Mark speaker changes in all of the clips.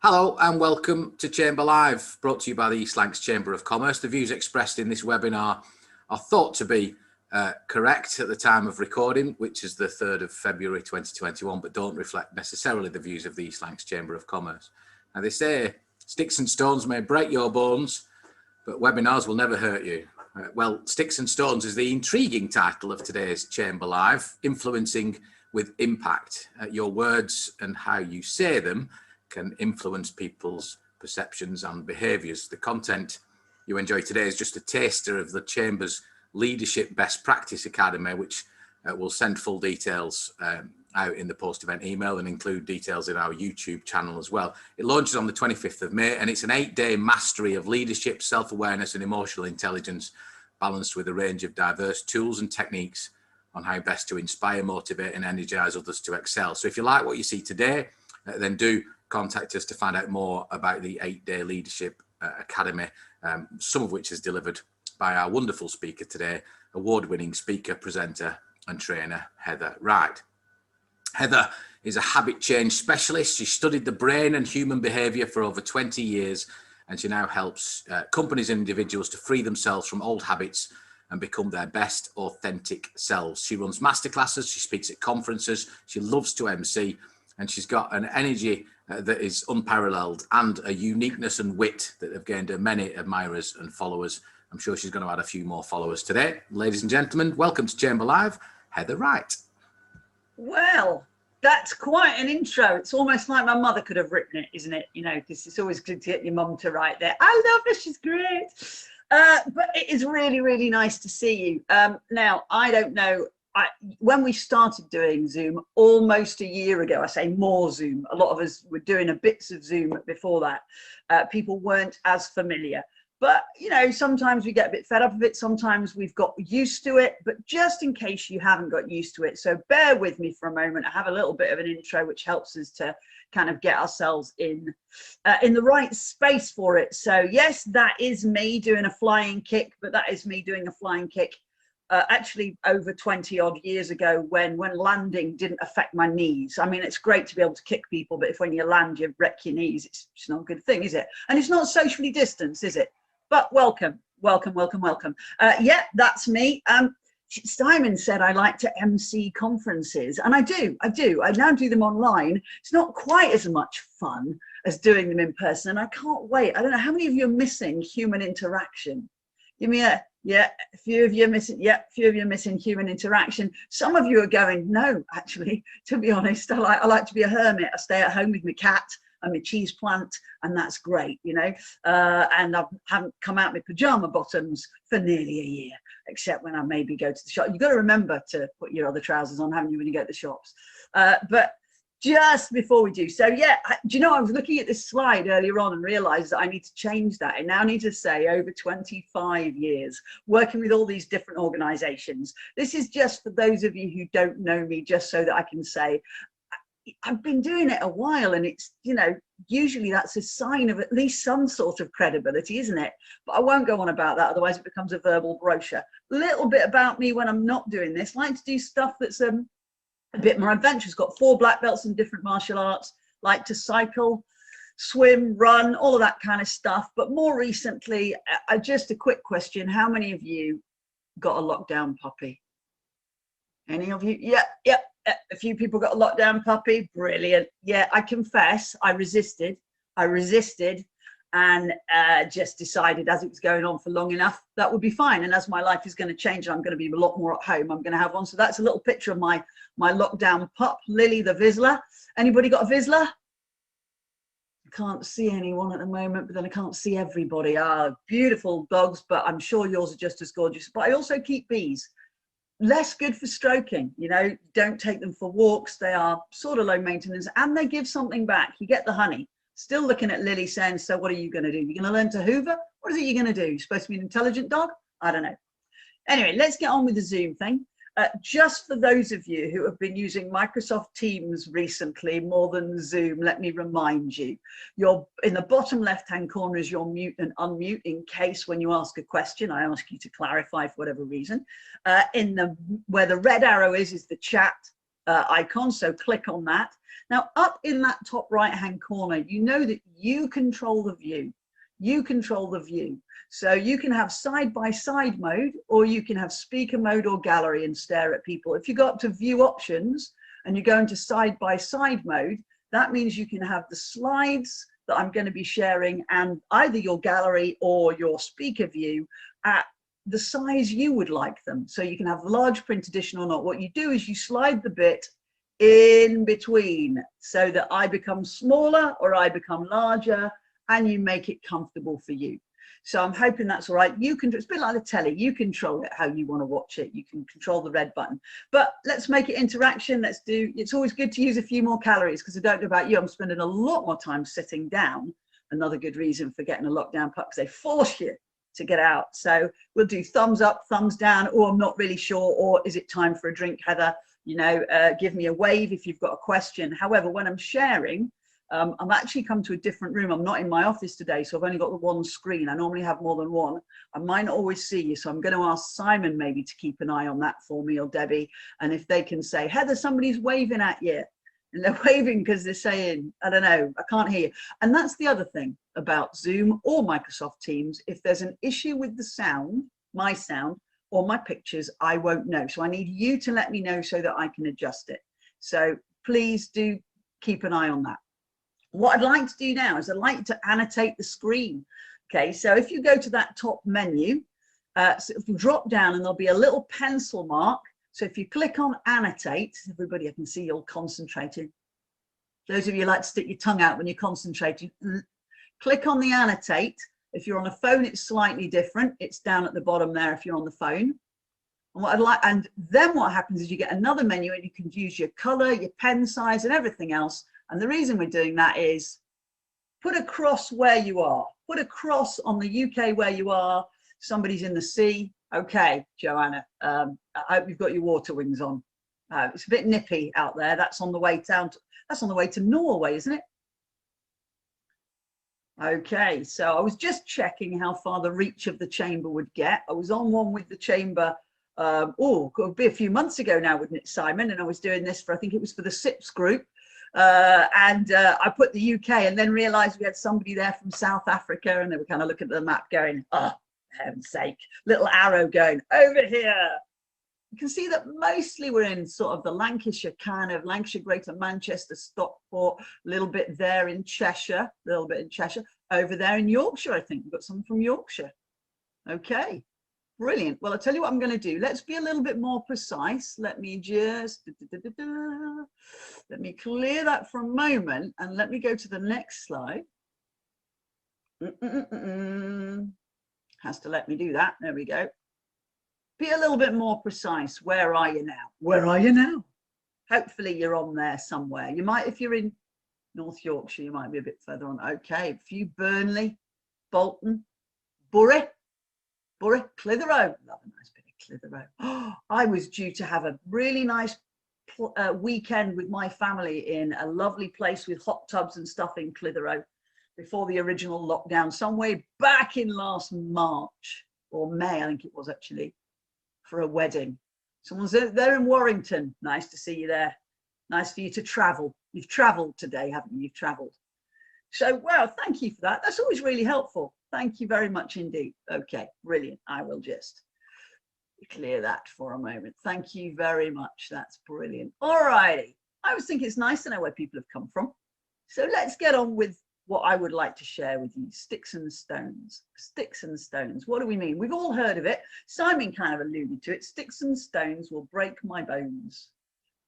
Speaker 1: Hello and welcome to Chamber Live, brought to you by the East Lancs Chamber of Commerce. The views expressed in this webinar are thought to be correct at the time of recording, which is the 3rd of February 2021, but don't reflect necessarily the views of the East Lancs Chamber of Commerce. Now they say sticks and stones may break your bones, but webinars will never hurt you. Well, Sticks and Stones is the intriguing title of today's Chamber Live, influencing with impact. Your words and how you say them can influence people's perceptions and behaviours. The content you enjoy today is just a taster of the Chamber's Leadership Best Practice Academy, which will send full details out in the post-event email and include details in our YouTube channel as well. It launches on the 25th of May and it's an 8-day mastery of leadership, self-awareness and emotional intelligence, balanced with a range of diverse tools and techniques on how best to inspire, motivate and energise others to excel. So if you like what you see today, then do contact us to find out more about the 8-day leadership academy, some of which is delivered by our wonderful speaker today, award-winning speaker, presenter and trainer Heather Wright. Heather is a habit change specialist. She studied the brain and human behaviour for over 20 years and she now helps companies and individuals to free themselves from old habits and become their best authentic selves. She runs masterclasses, she speaks at conferences, she loves to MC, and she's got an energy that is unparalleled and a uniqueness and wit that have gained her many admirers and followers. I'm sure she's going to add a few more followers today. Ladies and gentlemen, welcome to Chamber Live, Heather Wright.
Speaker 2: Well, that's quite an intro. It's almost like my mother could have written it, isn't it? You know, because it's always good to get your mum to write there. I love her, she's great. But it is really, really nice to see you. Now, I don't know, when we started doing Zoom almost a year ago, I say more Zoom, a lot of us were doing a bits of Zoom before that. People weren't as familiar. But, you know, sometimes we get a bit fed up of it. Sometimes we've got used to it. But just in case you haven't got used to it, so bear with me for a moment. I have a little bit of an intro, which helps us to kind of get ourselves in the right space for it. So, yes, that is me doing a flying kick, but that is me doing a flying kick actually over 20 odd years ago when landing didn't affect my knees. I mean, it's great to be able to kick people, but if when you land, you wreck your knees, it's not a good thing, is it? And it's not socially distanced, is it? But welcome, welcome, welcome, welcome. Yeah, that's me. Simon said I like to MC conferences, and I do. I now do them online. It's not quite as much fun as doing them in person, and I can't wait. I don't know how many of you are missing human interaction. Give me a yeah, a few of you are missing. Yeah, a few of you are missing human interaction. Some of you are going, no, actually, to be honest, I like to be a hermit. I stay at home with my cat and my cheese plant, and that's great, you know. And I haven't come out with pajama bottoms for nearly a year, except when I maybe go to the shop. You've got to remember to put your other trousers on, haven't you, when you go to the shops? But just before we do, so yeah, do you know, I was looking at this slide earlier on and realized that I need to change that. I now need to say over 25 years working with all these different organizations. This is just for those of you who don't know me, just so that I can say I've been doing it a while, and it's, you know, usually that's a sign of at least some sort of credibility, isn't it? But I won't go on about that, otherwise it becomes a verbal brochure. A little bit about me when I'm not doing this. I like to do stuff that's a bit more adventurous. Got 4 black belts in different martial arts. Like to cycle, swim, run, all of that kind of stuff. But more recently, just a quick question: how many of you got a lockdown puppy? Any of you? Yeah. A few people got a lockdown puppy. Brilliant. Yeah, I confess, I resisted, and just decided, as it was going on for long enough, that would be fine. And as my life is going to change, I'm going to be a lot more at home. I'm going to have one. So that's a little picture of my lockdown pup, Lily the Vizsla. Anybody got a Vizsla? I can't see anyone at the moment, but then I can't see everybody. Beautiful dogs, but I'm sure yours are just as gorgeous. But I also keep bees. Less good for stroking, you know, don't take them for walks. They are sort of low maintenance and they give something back. You get the honey. Still looking at Lily saying, so what are you going to do? You're going to learn to hoover? What is it you're going to do? You're supposed to be an intelligent dog? I don't know. Anyway, let's get on with the Zoom thing. Just for those of you who have been using Microsoft Teams recently more than Zoom, let me remind you, you're in the bottom left-hand corner is your mute and unmute in case when you ask a question, I ask you to clarify for whatever reason. Where the red arrow is the chat. icon. So click on that. Now up in that top right hand corner, you know that you control the view. You control the view. So you can have side by side mode, or you can have speaker mode or gallery and stare at people. If you go up to view options and you go into side by side mode, that means you can have the slides that I'm going to be sharing and either your gallery or your speaker view at the size you would like them. So you can have large print edition or not. What you do is you slide the bit in between so that I become smaller or I become larger, and you make it comfortable for you. So I'm hoping that's all right. You can, it's a bit like the telly, you control it how you want to watch it. You can control the red button, but let's make it interaction. Let's do, it's always good to use a few more calories, because I don't know about you, I'm spending a lot more time sitting down. Another good reason for getting a lockdown pup, because they force you to get out. So we'll do thumbs up, thumbs down, or I'm not really sure, or is it time for a drink, Heather? You know, give me a wave if you've got a question. However, when I'm sharing, I'm actually come to a different room. I'm not in my office today, so I've only got the one screen. I normally have more than one. I might not always see you, so I'm going to ask Simon maybe to keep an eye on that for me, or Debbie, and if they can say, Heather, somebody's waving at you. And they're waving because they're saying, I don't know, I can't hear you. And that's the other thing about Zoom or Microsoft Teams. If there's an issue with the sound, my sound, or my pictures, I won't know. So I need you to let me know so that I can adjust it. So please do keep an eye on that. What I'd like to do now is I'd like to annotate the screen. Okay, so if you go to that top menu, so if you drop down and there'll be a little pencil mark. So if you click on annotate, everybody, I can see you're concentrating. Those of you who like to stick your tongue out when you're concentrating, click on the annotate. If you're on a phone, it's slightly different. It's down at the bottom there if you're on the phone. And what I'd like, and then what happens is you get another menu and you can use your color, your pen size, and everything else. And the reason we're doing that is put a cross where you are. Put a cross on the UK where you are. Somebody's in the sea. Okay, Joanna, I hope you've got your water wings on. It's a bit nippy out there. That's on the way down. That's on the way to Norway, isn't it? Okay, so I was just checking how far the reach of the chamber would get. I was on one with the chamber, could be a few months ago now, wouldn't it, Simon? And I was doing this for, I think it was for the SIPS group. I put the UK and then realized we had somebody there from South Africa, and they were kind of looking at the map going, oh, for heaven's sake, little arrow going over here. You can see that mostly we're in sort of the Lancashire, kind of Lancashire, Greater Manchester, Stockport, a little bit there in Cheshire, a little bit in Cheshire, over there in Yorkshire. I think we've got someone from Yorkshire. Okay, brilliant. Well, I'll tell you what I'm going to do. Let's be a little bit more precise. Let me just, let me clear that for a moment, and let me go to the next slide. Has to let me do that. There we go. Be a little bit more precise. Where are you now? Where are you now? Hopefully you're on there somewhere. You might, if you're in North Yorkshire, you might be a bit further on. Okay, a few Burnley, Bolton, Bury, Clitheroe. Love a nice bit of Clitheroe. Oh, I was due to have a really nice weekend with my family in a lovely place with hot tubs and stuff in Clitheroe before the original lockdown, somewhere back in last March or May, I think it was actually, for a wedding. Someone's there in Warrington. Nice to see you there. Nice for you to travel. You've traveled today, haven't you? You've traveled. So, well, thank you for that. That's always really helpful. Thank you very much indeed. Okay, brilliant. I will just clear that for a moment. Thank you very much. That's brilliant. All righty. I always think it's nice to know where people have come from. So let's get on with what I would like to share with you. Sticks and stones. Sticks and stones. What do we mean? We've all heard of it. Simon kind of alluded to it. Sticks and stones will break my bones,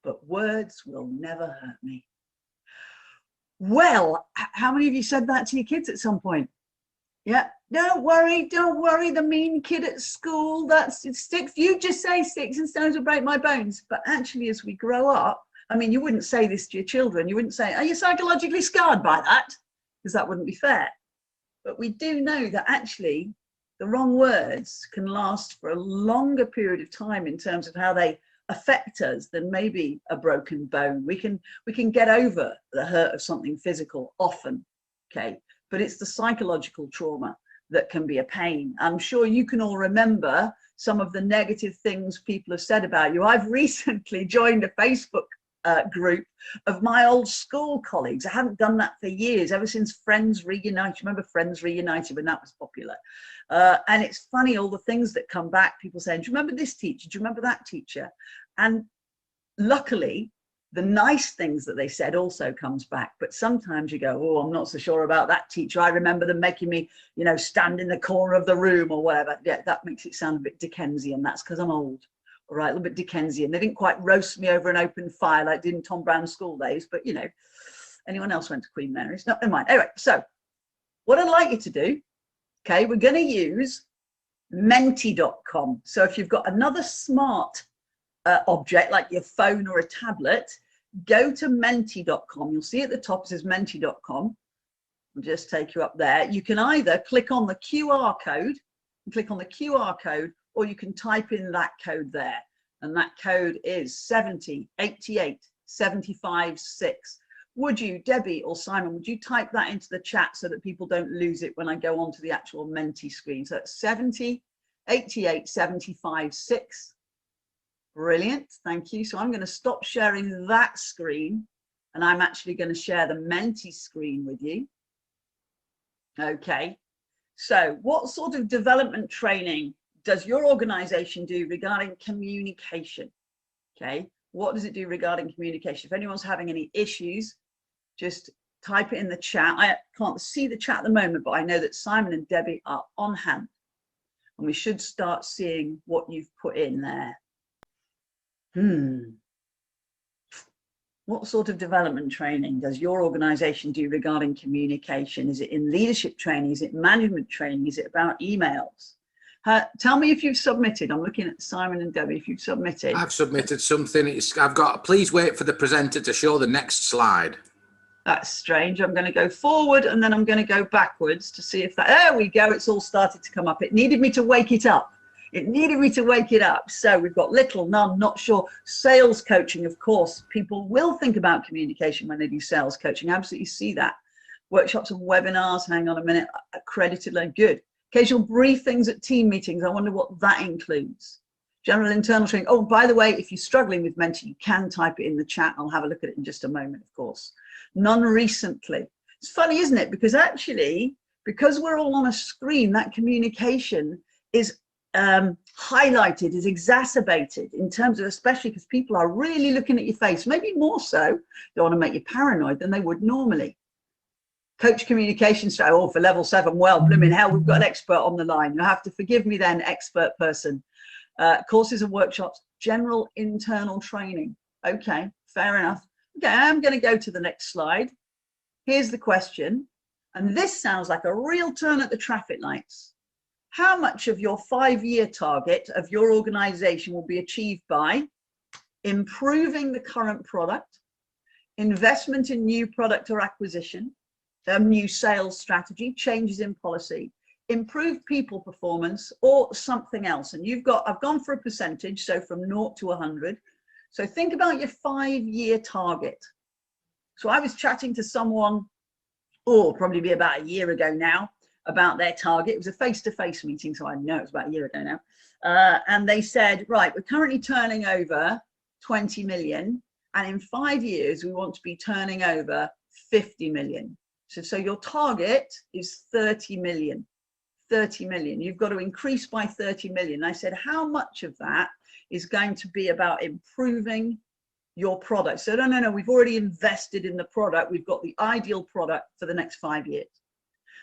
Speaker 2: but words will never hurt me. Well, how many of you said that to your kids at some point? Yeah, don't worry, the mean kid at school, that's it, sticks. You just say sticks and stones will break my bones. But actually, as we grow up, I mean, you wouldn't say this to your children. You wouldn't say, are you psychologically scarred by that? Because that wouldn't be fair. But we do know that actually the wrong words can last for a longer period of time in terms of how they affect us than maybe a broken bone. We can get over the hurt of something physical often, okay? But it's the psychological trauma that can be a pain. I'm sure you can all remember some of the negative things people have said about you. I've recently joined a Facebook group of my old school colleagues. I haven't done that for years, ever since Friends Reunited. Remember Friends Reunited when that was popular? And it's funny, all the things that come back, people saying, do you remember this teacher? Do you remember that teacher? And luckily, the nice things that they said also comes back. But sometimes you go, oh, I'm not so sure about that teacher. I remember them making me, you know, stand in the corner of the room or whatever. Yeah, that makes it sound a bit Dickensian. That's because I'm old. All right, a little bit Dickensian. They didn't quite roast me over an open fire like did in Tom Brown's school days, but you know, anyone else went to Queen Mary's? No, never mind. Anyway, so what I'd like you to do, okay, we're going to use menti.com. So if you've got another smart object like your phone or a tablet, go to menti.com. You'll see at the top it says menti.com. I'll just take you up there. You can either click on the QR code and click on the QR code, or you can type in that code there, and that code is 7088756. Would you, Debbie or Simon, would you type that into the chat so that people don't lose it when I go onto the actual Menti screen? So that's 7088756. Brilliant, thank you. So I'm going to stop sharing that screen, and I'm actually going to share the Menti screen with you. Okay, so what sort of development training does your organization do regarding communication? Okay, what does it do regarding communication? If anyone's having any issues, just type it in the chat. I can't see the chat at the moment, but I know that Simon and Debbie are on hand, and we should start seeing what you've put in there. What sort of development training does your organization do regarding communication? Is it in leadership training? Is it management training? Is it about emails? Tell me if you've submitted. I'm looking at Simon and Debbie. If you've submitted.
Speaker 1: I've submitted something. I've got, please wait for the presenter to show the next slide.
Speaker 2: That's strange. I'm going to go forward and then I'm going to go backwards to see if that, there we go. It's all started to come up. It needed me to wake it up. It needed me to wake it up. So we've got little, none, not sure. Sales coaching, of course. People will think about communication when they do sales coaching. I absolutely see that. Workshops and webinars. Hang on a minute. Accredited learning. Good. Occasional briefings at team meetings. I wonder what that includes. General internal training. Oh, by the way, if you're struggling with Menti, you can type it in the chat. I'll have a look at it in just a moment, of course. None recently. It's funny, isn't it? Because actually, because we're all on a screen, that communication is highlighted, is exacerbated in terms of, especially because people are really looking at your face, maybe more so, they want to make you paranoid than they would normally. Coach communication strategy, oh, for level 7, well, blooming hell, we've got an expert on the line. You'll have to forgive me then, expert person. Courses and workshops, general internal training. Okay, fair enough. Okay, I'm going to go to the next slide. Here's the question, and this sounds like a real turn at the traffic lights. How much of your 5-year target of your organization will be achieved by improving the current product, investment in new product or acquisition, new sales strategy, changes in policy, improved people performance, or something else? And you've got, I've gone for a percentage, so from 0 to 100. So think about your 5-year target. So I was chatting to someone, oh, probably be about a year ago now, about their target. It was a face-to-face meeting, so I know it was about a year ago now. And they said, right, we're currently turning over 20 million, and in 5 years, we want to be turning over 50 million. So your target is 30 million. 30 million. You've got to increase by 30 million. I said, how much of that is going to be about improving your product? So no, we've already invested in the product. We've got the ideal product for the next 5 years.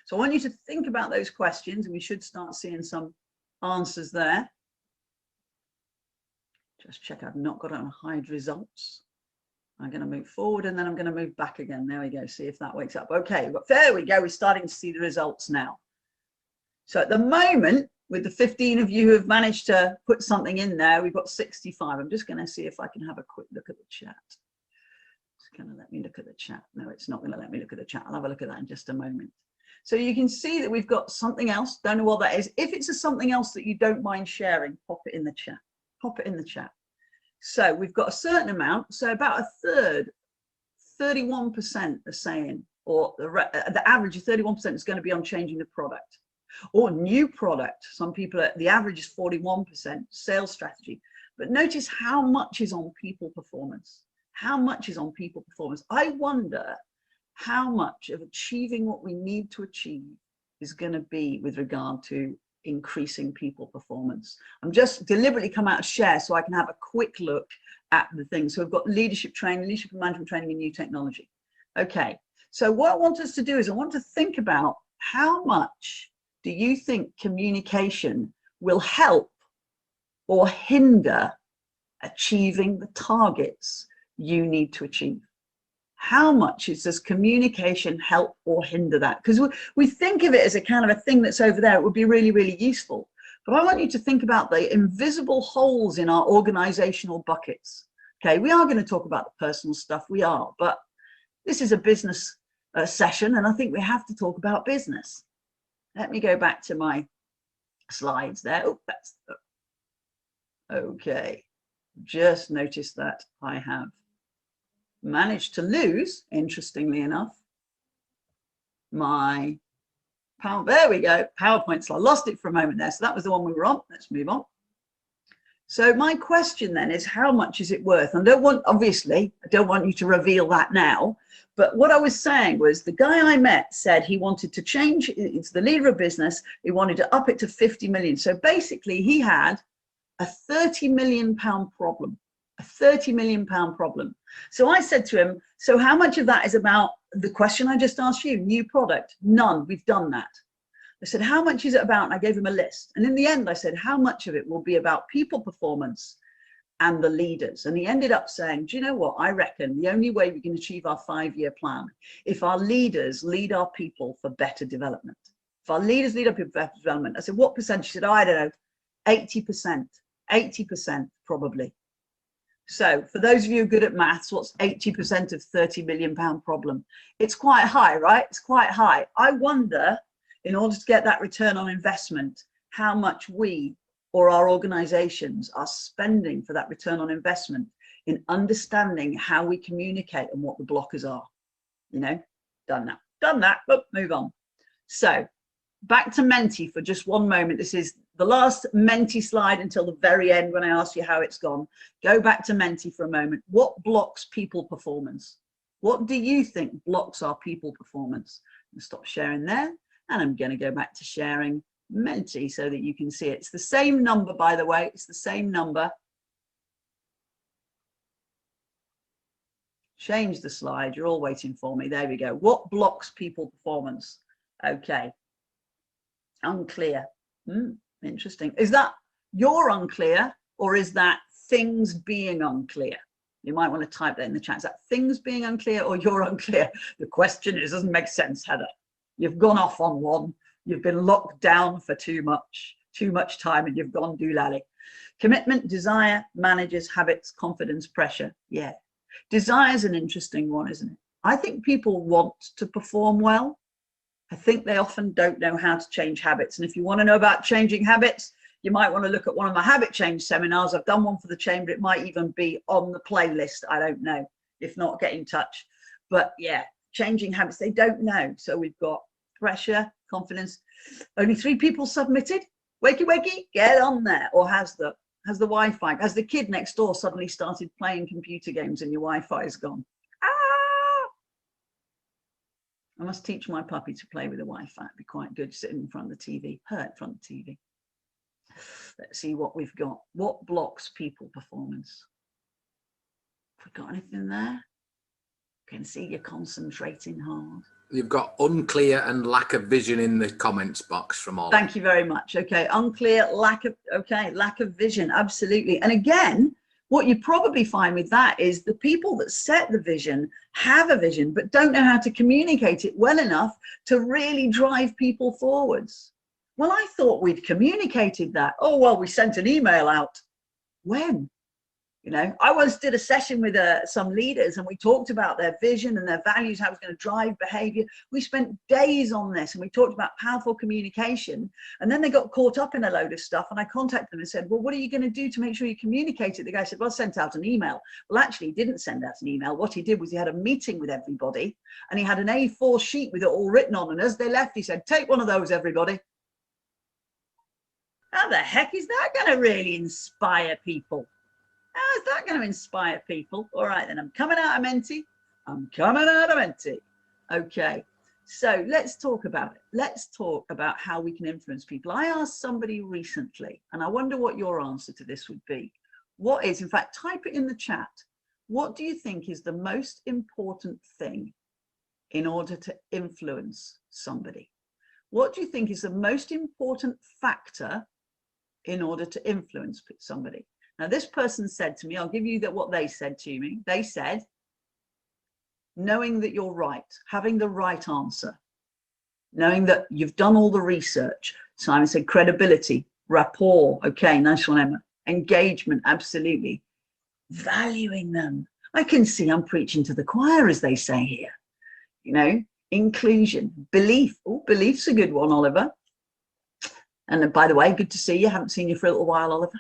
Speaker 2: So I want you to think about those questions, and we should start seeing some answers there. Just check I've not got on hide results. I'm going to move forward and then I'm going to move back again. There we go. See if that wakes up. Okay, there we go. We're starting to see the results now. So at the moment, with the 15 of you who have managed to put something in there, we've got 65. I'm just going to see if I can have a quick look at the chat. It's going to let me look at the chat. No, it's not going to let me look at the chat. I'll have a look at that in just a moment. So you can see that we've got something else. Don't know what that is. If it's something else that you don't mind sharing, pop it in the chat. Pop it in the chat. So we've got a certain amount. So about a third, 31% are saying, or the average of 31% is going to be on changing the product or new product. Some people, the average is 41%, sales strategy. But notice how much is on people performance. How much is on people performance? I wonder how much of achieving what we need to achieve is going to be with regard to increasing people performance. I'm just deliberately come out of share so I can have a quick look at the things. So we've got leadership training, leadership and management training in new technology. Okay, so what I want us to do is I want to think about how much do you think communication will help or hinder achieving the targets you need to achieve? How much does communication help or hinder that? Because we think of it as a kind of a thing that's over there. It would be really, really useful. But I want you to think about the invisible holes in our organizational buckets. Okay, we are going to talk about the personal stuff, we are, but this is a business session, and I think we have to talk about business. Let me go back to my slides there. Oh, that's okay. Just noticed that I have managed to lose, interestingly enough, my power. There we go, PowerPoint slide. I lost it for a moment there. So that was the one we were on. Let's move on. So my question then is, how much is it worth? And obviously, I don't want you to reveal that now. But what I was saying was the guy I met said he wanted to change. It's the leader of business. He wanted to up it to 50 million. So basically he had a 30 million pound problem, a 30 million pound problem. So I said to him, so how much of that is about the question I just asked you, new product? None, we've done that. I said, how much is it about? And I gave him a list. And in the end, I said, how much of it will be about people performance and the leaders? And he ended up saying, do you know what? I reckon the only way we can achieve our 5-year plan, if our leaders lead our people for better development. If our leaders lead our people for better development. I said, what percentage? He said, oh, I don't know, 80%, 80% probably. So for those of you good at maths, what's 80% of 30 million pound problem? It's quite high, right? It's quite high. I wonder, in order to get that return on investment, how much we or our organizations are spending for that return on investment in understanding how we communicate and what the blockers are. You know, done that, but move on. So back to Menti for just one moment. This is the last Menti slide until the very end when I ask you how it's gone. Go back to Menti for a moment. What blocks people performance? What do you think blocks our people performance? I'll stop sharing there, and I'm going to go back to sharing Menti so that you can see it. It's the same number, by the way. It's the same number. Change the slide. You're all waiting for me. There we go. What blocks people performance? Okay. Unclear. Interesting. Is that you're unclear, or is that things being unclear? You might want to type that in the chat. Is that things being unclear or you're unclear? The question is, doesn't make sense, Heather. You've gone off on one. You've been locked down for too much time, and you've gone doolally. Commitment, desire, managers, habits, confidence, pressure. Yeah. Desire is an interesting one, isn't it? I think people want to perform well. I think they often don't know how to change habits. And if you want to know about changing habits, you might want to look at one of my habit change seminars. I've done one for the Chamber. It might even be on the playlist. I don't know. If not, get in touch. But yeah, changing habits, they don't know. So we've got pressure, confidence. Only 3 people submitted. Wakey, wakey, get on there. Or has the Wi-Fi, has the kid next door suddenly started playing computer games and your Wi-Fi is gone? I must teach my puppy to play with the Wi-Fi. It'd be quite good sitting in front of the TV, her in front of the TV. Let's see what we've got. What blocks people performance? Have we got anything there? I can see you're concentrating hard.
Speaker 1: You've got unclear and lack of vision in the comments box from all.
Speaker 2: Thank you very much. Okay, unclear, lack of vision, absolutely. And again, what you probably find with that is the people that set the vision have a vision, but don't know how to communicate it well enough to really drive people forwards. Well, I thought we'd communicated that. Oh, well, we sent an email out. When? You know, I once did a session with some leaders, and we talked about their vision and their values, how it's going to drive behavior. We spent days on this, and we talked about powerful communication. And then they got caught up in a load of stuff, and I contacted them and said, well, what are you going to do to make sure you communicate it? The guy said, well, I sent out an email. Well, actually, he didn't send out an email. What he did was he had a meeting with everybody, and he had an A4 sheet with it all written on. And as they left, he said, take one of those, everybody. How the heck is that going to really inspire people? How's that going to inspire people? All right, then I'm coming out of Menti. I'm coming out of Menti. Okay, so let's talk about it. Let's talk about how we can influence people. I asked somebody recently, and I wonder what your answer to this would be. What is, in fact, type it in the chat. What do you think is the most important thing in order to influence somebody? What do you think is the most important factor in order to influence somebody? Now, this person said to me, I'll give you what they said to me. They said, knowing that you're right, having the right answer, knowing that you've done all the research. Simon said credibility, rapport. Okay, nice one, Emma. Engagement, absolutely. Valuing them. I can see I'm preaching to the choir, as they say here. You know, inclusion, belief. Oh, belief's a good one, Oliver. And by the way, good to see you. Haven't seen you for a little while, Oliver.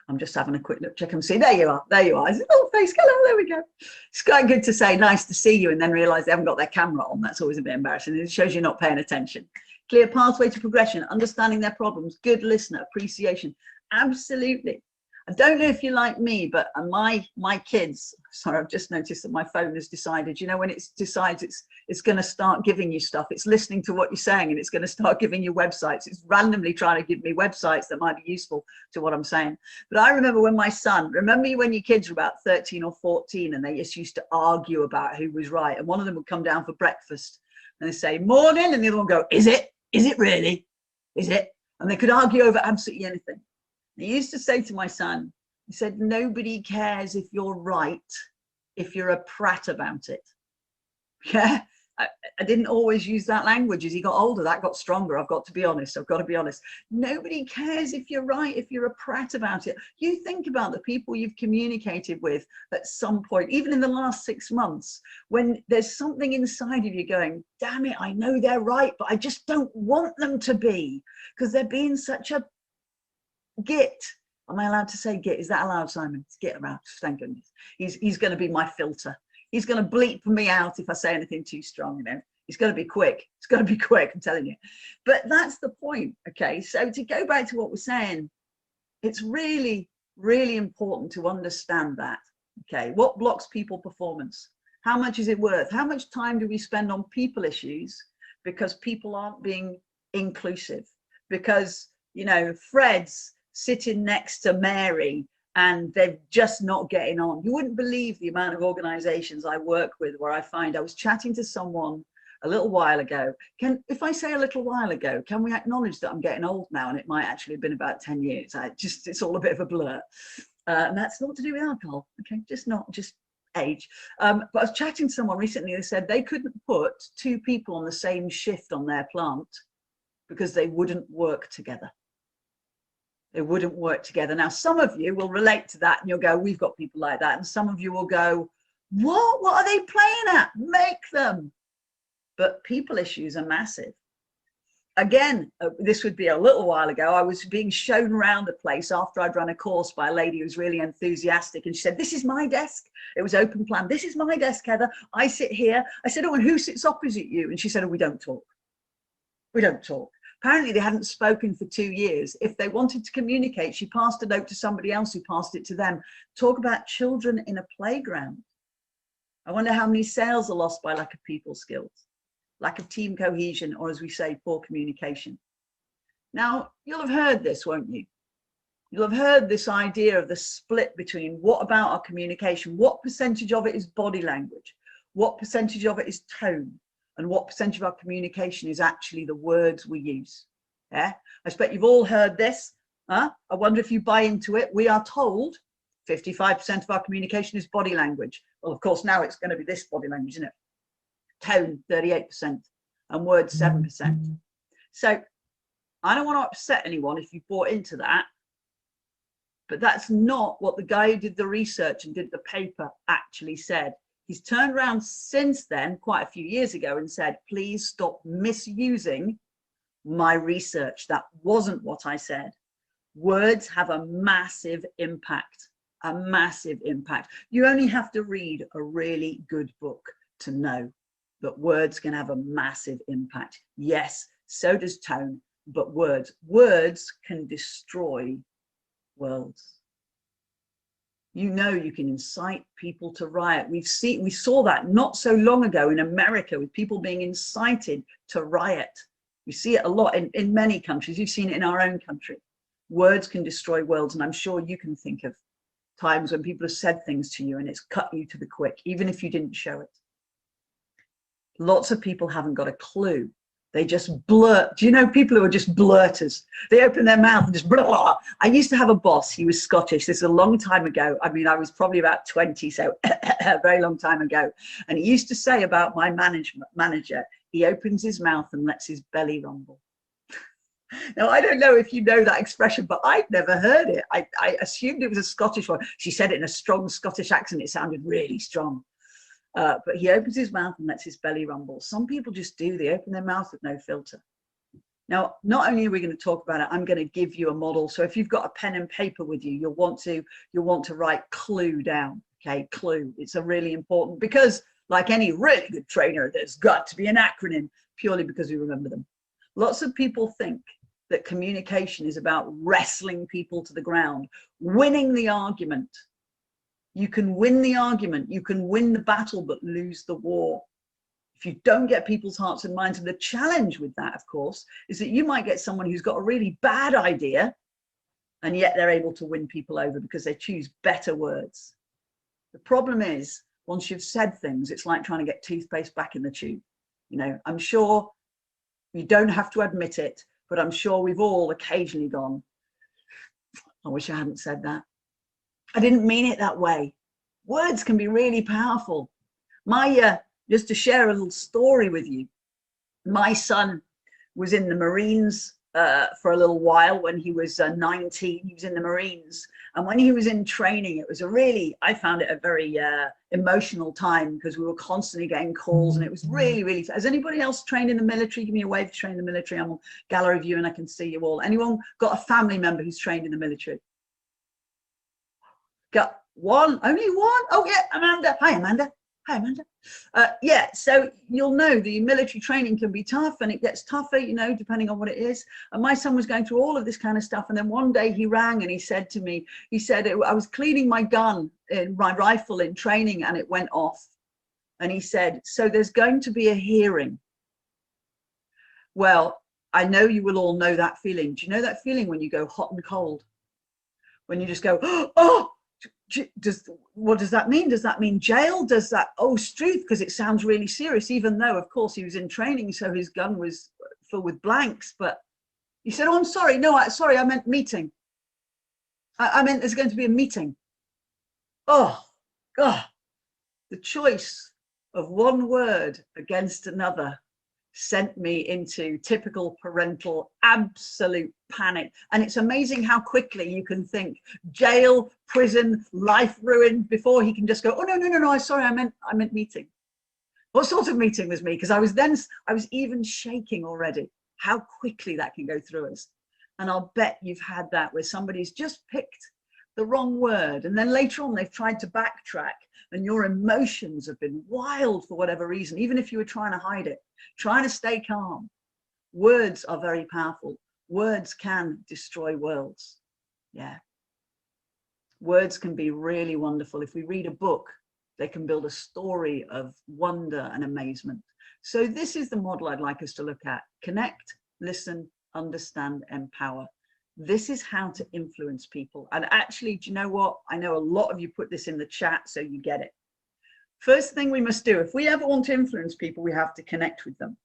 Speaker 2: I'm just having a quick look, check and see. There you are. There you are. It's a little face. Hello, there we go. It's quite good to say nice to see you and then realize they haven't got their camera on. That's always a bit embarrassing. It shows you're not paying attention. Clear pathway to progression, understanding their problems, good listener, appreciation. Absolutely. I don't know if you're like me, but my kids, sorry, I've just noticed that my phone has decided, you know, when it decides it's going to start giving you stuff, it's listening to what you're saying and it's going to start giving you websites. It's randomly trying to give me websites that might be useful to what I'm saying. But I remember when my son, remember when your kids were about 13 or 14 and they just used to argue about who was right. And one of them would come down for breakfast and they say, morning. And the other one would go, is it? Is it really? Is it? And they could argue over absolutely anything. He used to say to my son, he said, nobody cares if you're right, if you're a prat about it. Yeah, I didn't always use that language. As he got older, that got stronger. I've got to be honest. I've got to be honest. Nobody cares if you're right, if you're a prat about it. You think about the people you've communicated with at some point, even in the last 6 months, when there's something inside of you going, damn it, I know they're right, but I just don't want them to be because they're being such a git. Am I allowed to say git? Is that allowed, Simon? It's git around. Thank goodness. He's going to be my filter. He's going to bleep me out if I say anything too strong, you know. He's going to be quick. It's going to be quick, I'm telling you. But that's the point, okay? So to go back to what we're saying, it's really, really important to understand that, okay? What blocks people performance? How much is it worth? How much time do we spend on people issues because people aren't being inclusive? Because, you know, Fred's sitting next to Mary and they're just not getting on. You wouldn't believe the amount of organizations I work with where I find, I was chatting to someone a little while ago. If I say a little while ago, can we acknowledge that I'm getting old now and it might actually have been about 10 years? It's all a bit of a blur. And that's not to do with alcohol, okay? Just age. But I was chatting to someone recently, they said they couldn't put 2 people on the same shift on their plant because they wouldn't work together. They wouldn't work together. Now, some of you will relate to that and you'll go, we've got people like that. And some of you will go, what are they playing at? Make them. But people issues are massive. Again, this would be a little while ago. I was being shown around the place after I'd run a course by a lady who was really enthusiastic. And she said, this is my desk. It was open plan. This is my desk, Heather. I sit here. I said, oh, and who sits opposite you? And she said, oh, we don't talk. We don't talk. Apparently they hadn't spoken for 2 years. If they wanted to communicate, she passed a note to somebody else who passed it to them. Talk about children in a playground. I wonder how many sales are lost by lack of people skills, lack of team cohesion, or as we say, poor communication. Now, you'll have heard this, won't you? You'll have heard this idea of the split between what about our communication, what percentage of it is body language, what percentage of it is tone, and what percentage of our communication is actually the words we use. Yeah, I expect you've all heard this. I wonder if you buy into it. We are told 55% of our communication is body language. Well, of course, now it's going to be this body language, isn't it? Tone, 38%, and words, 7%. So I don't want to upset anyone if you bought into that, but that's not what the guy who did the research and did the paper actually said. He's turned around since then, quite a few years ago, and said, please stop misusing my research. That wasn't what I said. Words have a massive impact, a massive impact. You only have to read a really good book to know that words can have a massive impact. Yes, so does tone, but words can destroy worlds. You know, you can incite people to riot. We saw that not so long ago in America with people being incited to riot. We see it a lot in many countries. You've seen it in our own country. Words can destroy worlds. And I'm sure you can think of times when people have said things to you and it's cut you to the quick, even if you didn't show it. Lots of people haven't got a clue. They just blurt. Do you know people who are just blurters? They open their mouth and just blah, blah. I used to have a boss. He was Scottish. This is a long time ago. I mean, I was probably about 20, so a very long time ago. And he used to say about my manager, he opens his mouth and lets his belly rumble. Now, I don't know if you know that expression, but I'd never heard it. I assumed it was a Scottish one. She said it in a strong Scottish accent. It sounded really strong. But he opens his mouth and lets his belly rumble. Some people just do. They open their mouth with no filter. Now, not only are we going to talk about it, I'm going to give you a model. So if you've got a pen and paper with you, you'll want to write clue down. Okay, clue. It's a really important, because like any really good trainer, there's got to be an acronym, purely because we remember them. Lots of people think that communication is about wrestling people to the ground, winning the argument. You can win the argument, you can win the battle, but lose the war. If you don't get people's hearts and minds, and the challenge with that, of course, is that you might get someone who's got a really bad idea, and yet they're able to win people over because they choose better words. The problem is, once you've said things, it's like trying to get toothpaste back in the tube. You know, I'm sure you don't have to admit it, but I'm sure we've all occasionally gone, I wish I hadn't said that. I didn't mean it that way. Words can be really powerful. Just to share a little story with you, my son was in the Marines for a little while. When he was 19, he was in the Marines. And when he was in training, it was I found it a very emotional time, because we were constantly getting calls, and it was really, really, has anybody else trained in the military? Give me a wave to train in the military. I'm on gallery view and I can see you all. Anyone got a family member who's trained in the military? Got one, only one? Oh yeah, Amanda. Hi, Amanda. Hi, Amanda. Yeah, so you'll know the military training can be tough, and it gets tougher, you know, depending on what it is. And my son was going through all of this kind of stuff. And then one day he rang and he said to me, he said, I was cleaning my gun, my rifle in training, and it went off. And he said, so there's going to be a hearing. Well, I know you will all know that feeling. Do you know that feeling when you go hot and cold? When you just go, oh, what does that mean? Does that mean jail? Does that, oh, Struth, because it sounds really serious, even though, of course, he was in training, so his gun was filled with blanks. But he said, oh, I'm sorry. No, sorry, I meant meeting. I meant there's going to be a meeting. Oh, God. The choice of one word against another sent me into typical parental absolute panic. And it's amazing how quickly you can think jail, prison, life ruined, before he can just go, oh no, sorry, I meant meeting. What sort of meeting was me? Because I was even shaking already. How quickly that can go through us. And I'll bet you've had that, where somebody's just picked the wrong word, and then later on they've tried to backtrack, and your emotions have been wild for whatever reason, even if you were trying to hide it, trying to stay calm. Words are very powerful. Words can destroy worlds. Yeah. Words can be really wonderful. If we read a book, they can build a story of wonder and amazement. So this is the model I'd like us to look at. Connect, listen, understand, empower. This is how to influence people. And actually, do you know what? I know a lot of you put this in the chat, so you get it. First thing we must do, if we ever want to influence people, we have to connect with them.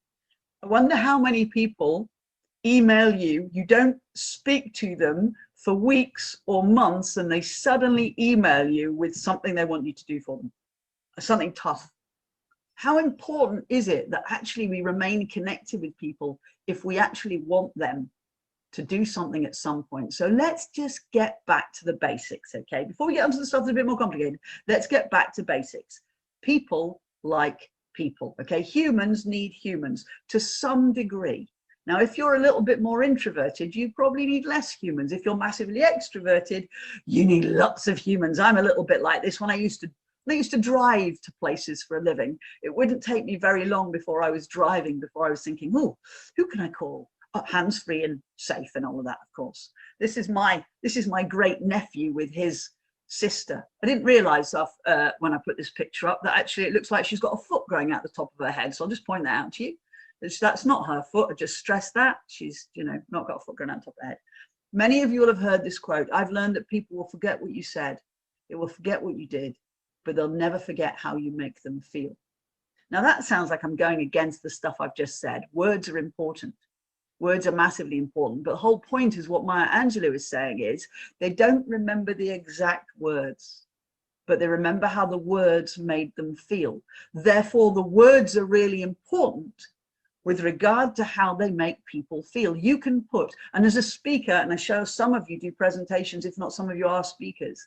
Speaker 2: I wonder how many people email you, you don't speak to them for weeks or months, and they suddenly email you with something they want you to do for them, something tough. How important is it that actually we remain connected with people if we actually want them to do something at some point? So let's just get back to the basics, okay? Before we get onto the stuff that's a bit more complicated, let's get back to basics. People like people, okay? Humans need humans to some degree. Now, if you're a little bit more introverted, you probably need less humans. If you're massively extroverted, you need lots of humans. I'm a little bit like this. When I used to drive to places for a living, it wouldn't take me very long before I was driving, before I was thinking, oh, who can I call? Hands-free and safe and all of that, of course. This is my great nephew with his sister. I didn't realize when I put this picture up that actually it looks like she's got a foot growing out the top of her head. So I'll just point that out to you. That's not her foot. I just stressed that. She's, you know, not got a foot growing out the top of her head. Many of you will have heard this quote. I've learned that people will forget what you said. They will forget what you did, but they'll never forget how you make them feel. Now that sounds like I'm going against the stuff I've just said. Words are important. Words are massively important. But the whole point is what Maya Angelou is saying is they don't remember the exact words, but they remember how the words made them feel. Therefore, the words are really important with regard to how they make people feel. You can put, and as a speaker, and I show some of you do presentations, if not some of you are speakers,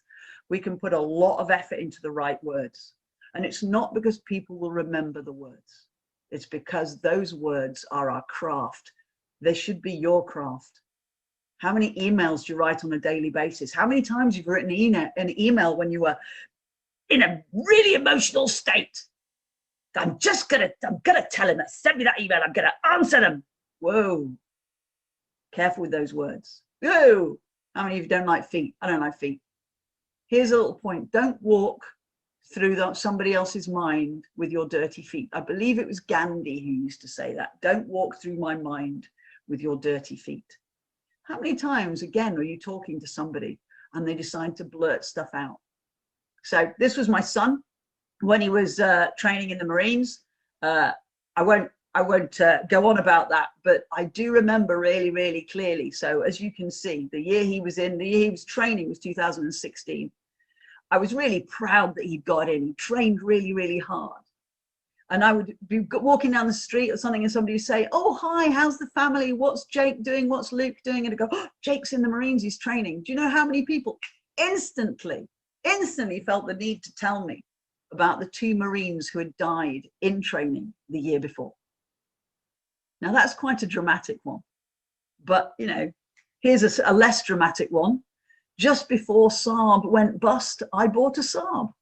Speaker 2: we can put a lot of effort into the right words. And it's not because people will remember the words. It's because those words are our craft. They should be your craft. How many emails do you write on a daily basis? How many times you've written an email when you were in a really emotional state? I'm gonna tell him that sent me that email. I'm gonna answer them. Whoa, careful with those words. Whoa, how many of you don't like feet? I don't like feet. Here's a little point. Don't walk through somebody else's mind with your dirty feet. I believe it was Gandhi who used to say that. Don't walk through my mind with your dirty feet. How many times, again, are you talking to somebody and they decide to blurt stuff out? So this was my son when he was training in the Marines. I won't go on about that, but I do remember really, really clearly. So as you can see, the year he was training was 2016. I was really proud that he got in. He trained really, really hard. And I would be walking down the street or something and somebody would say, oh, hi, how's the family? What's Jake doing? What's Luke doing? And I'd go, oh, Jake's in the Marines, he's training. Do you know how many people instantly felt the need to tell me about the 2 Marines who had died in training the year before? Now that's quite a dramatic one, but you know, here's a less dramatic one. Just before Saab went bust, I bought a Saab.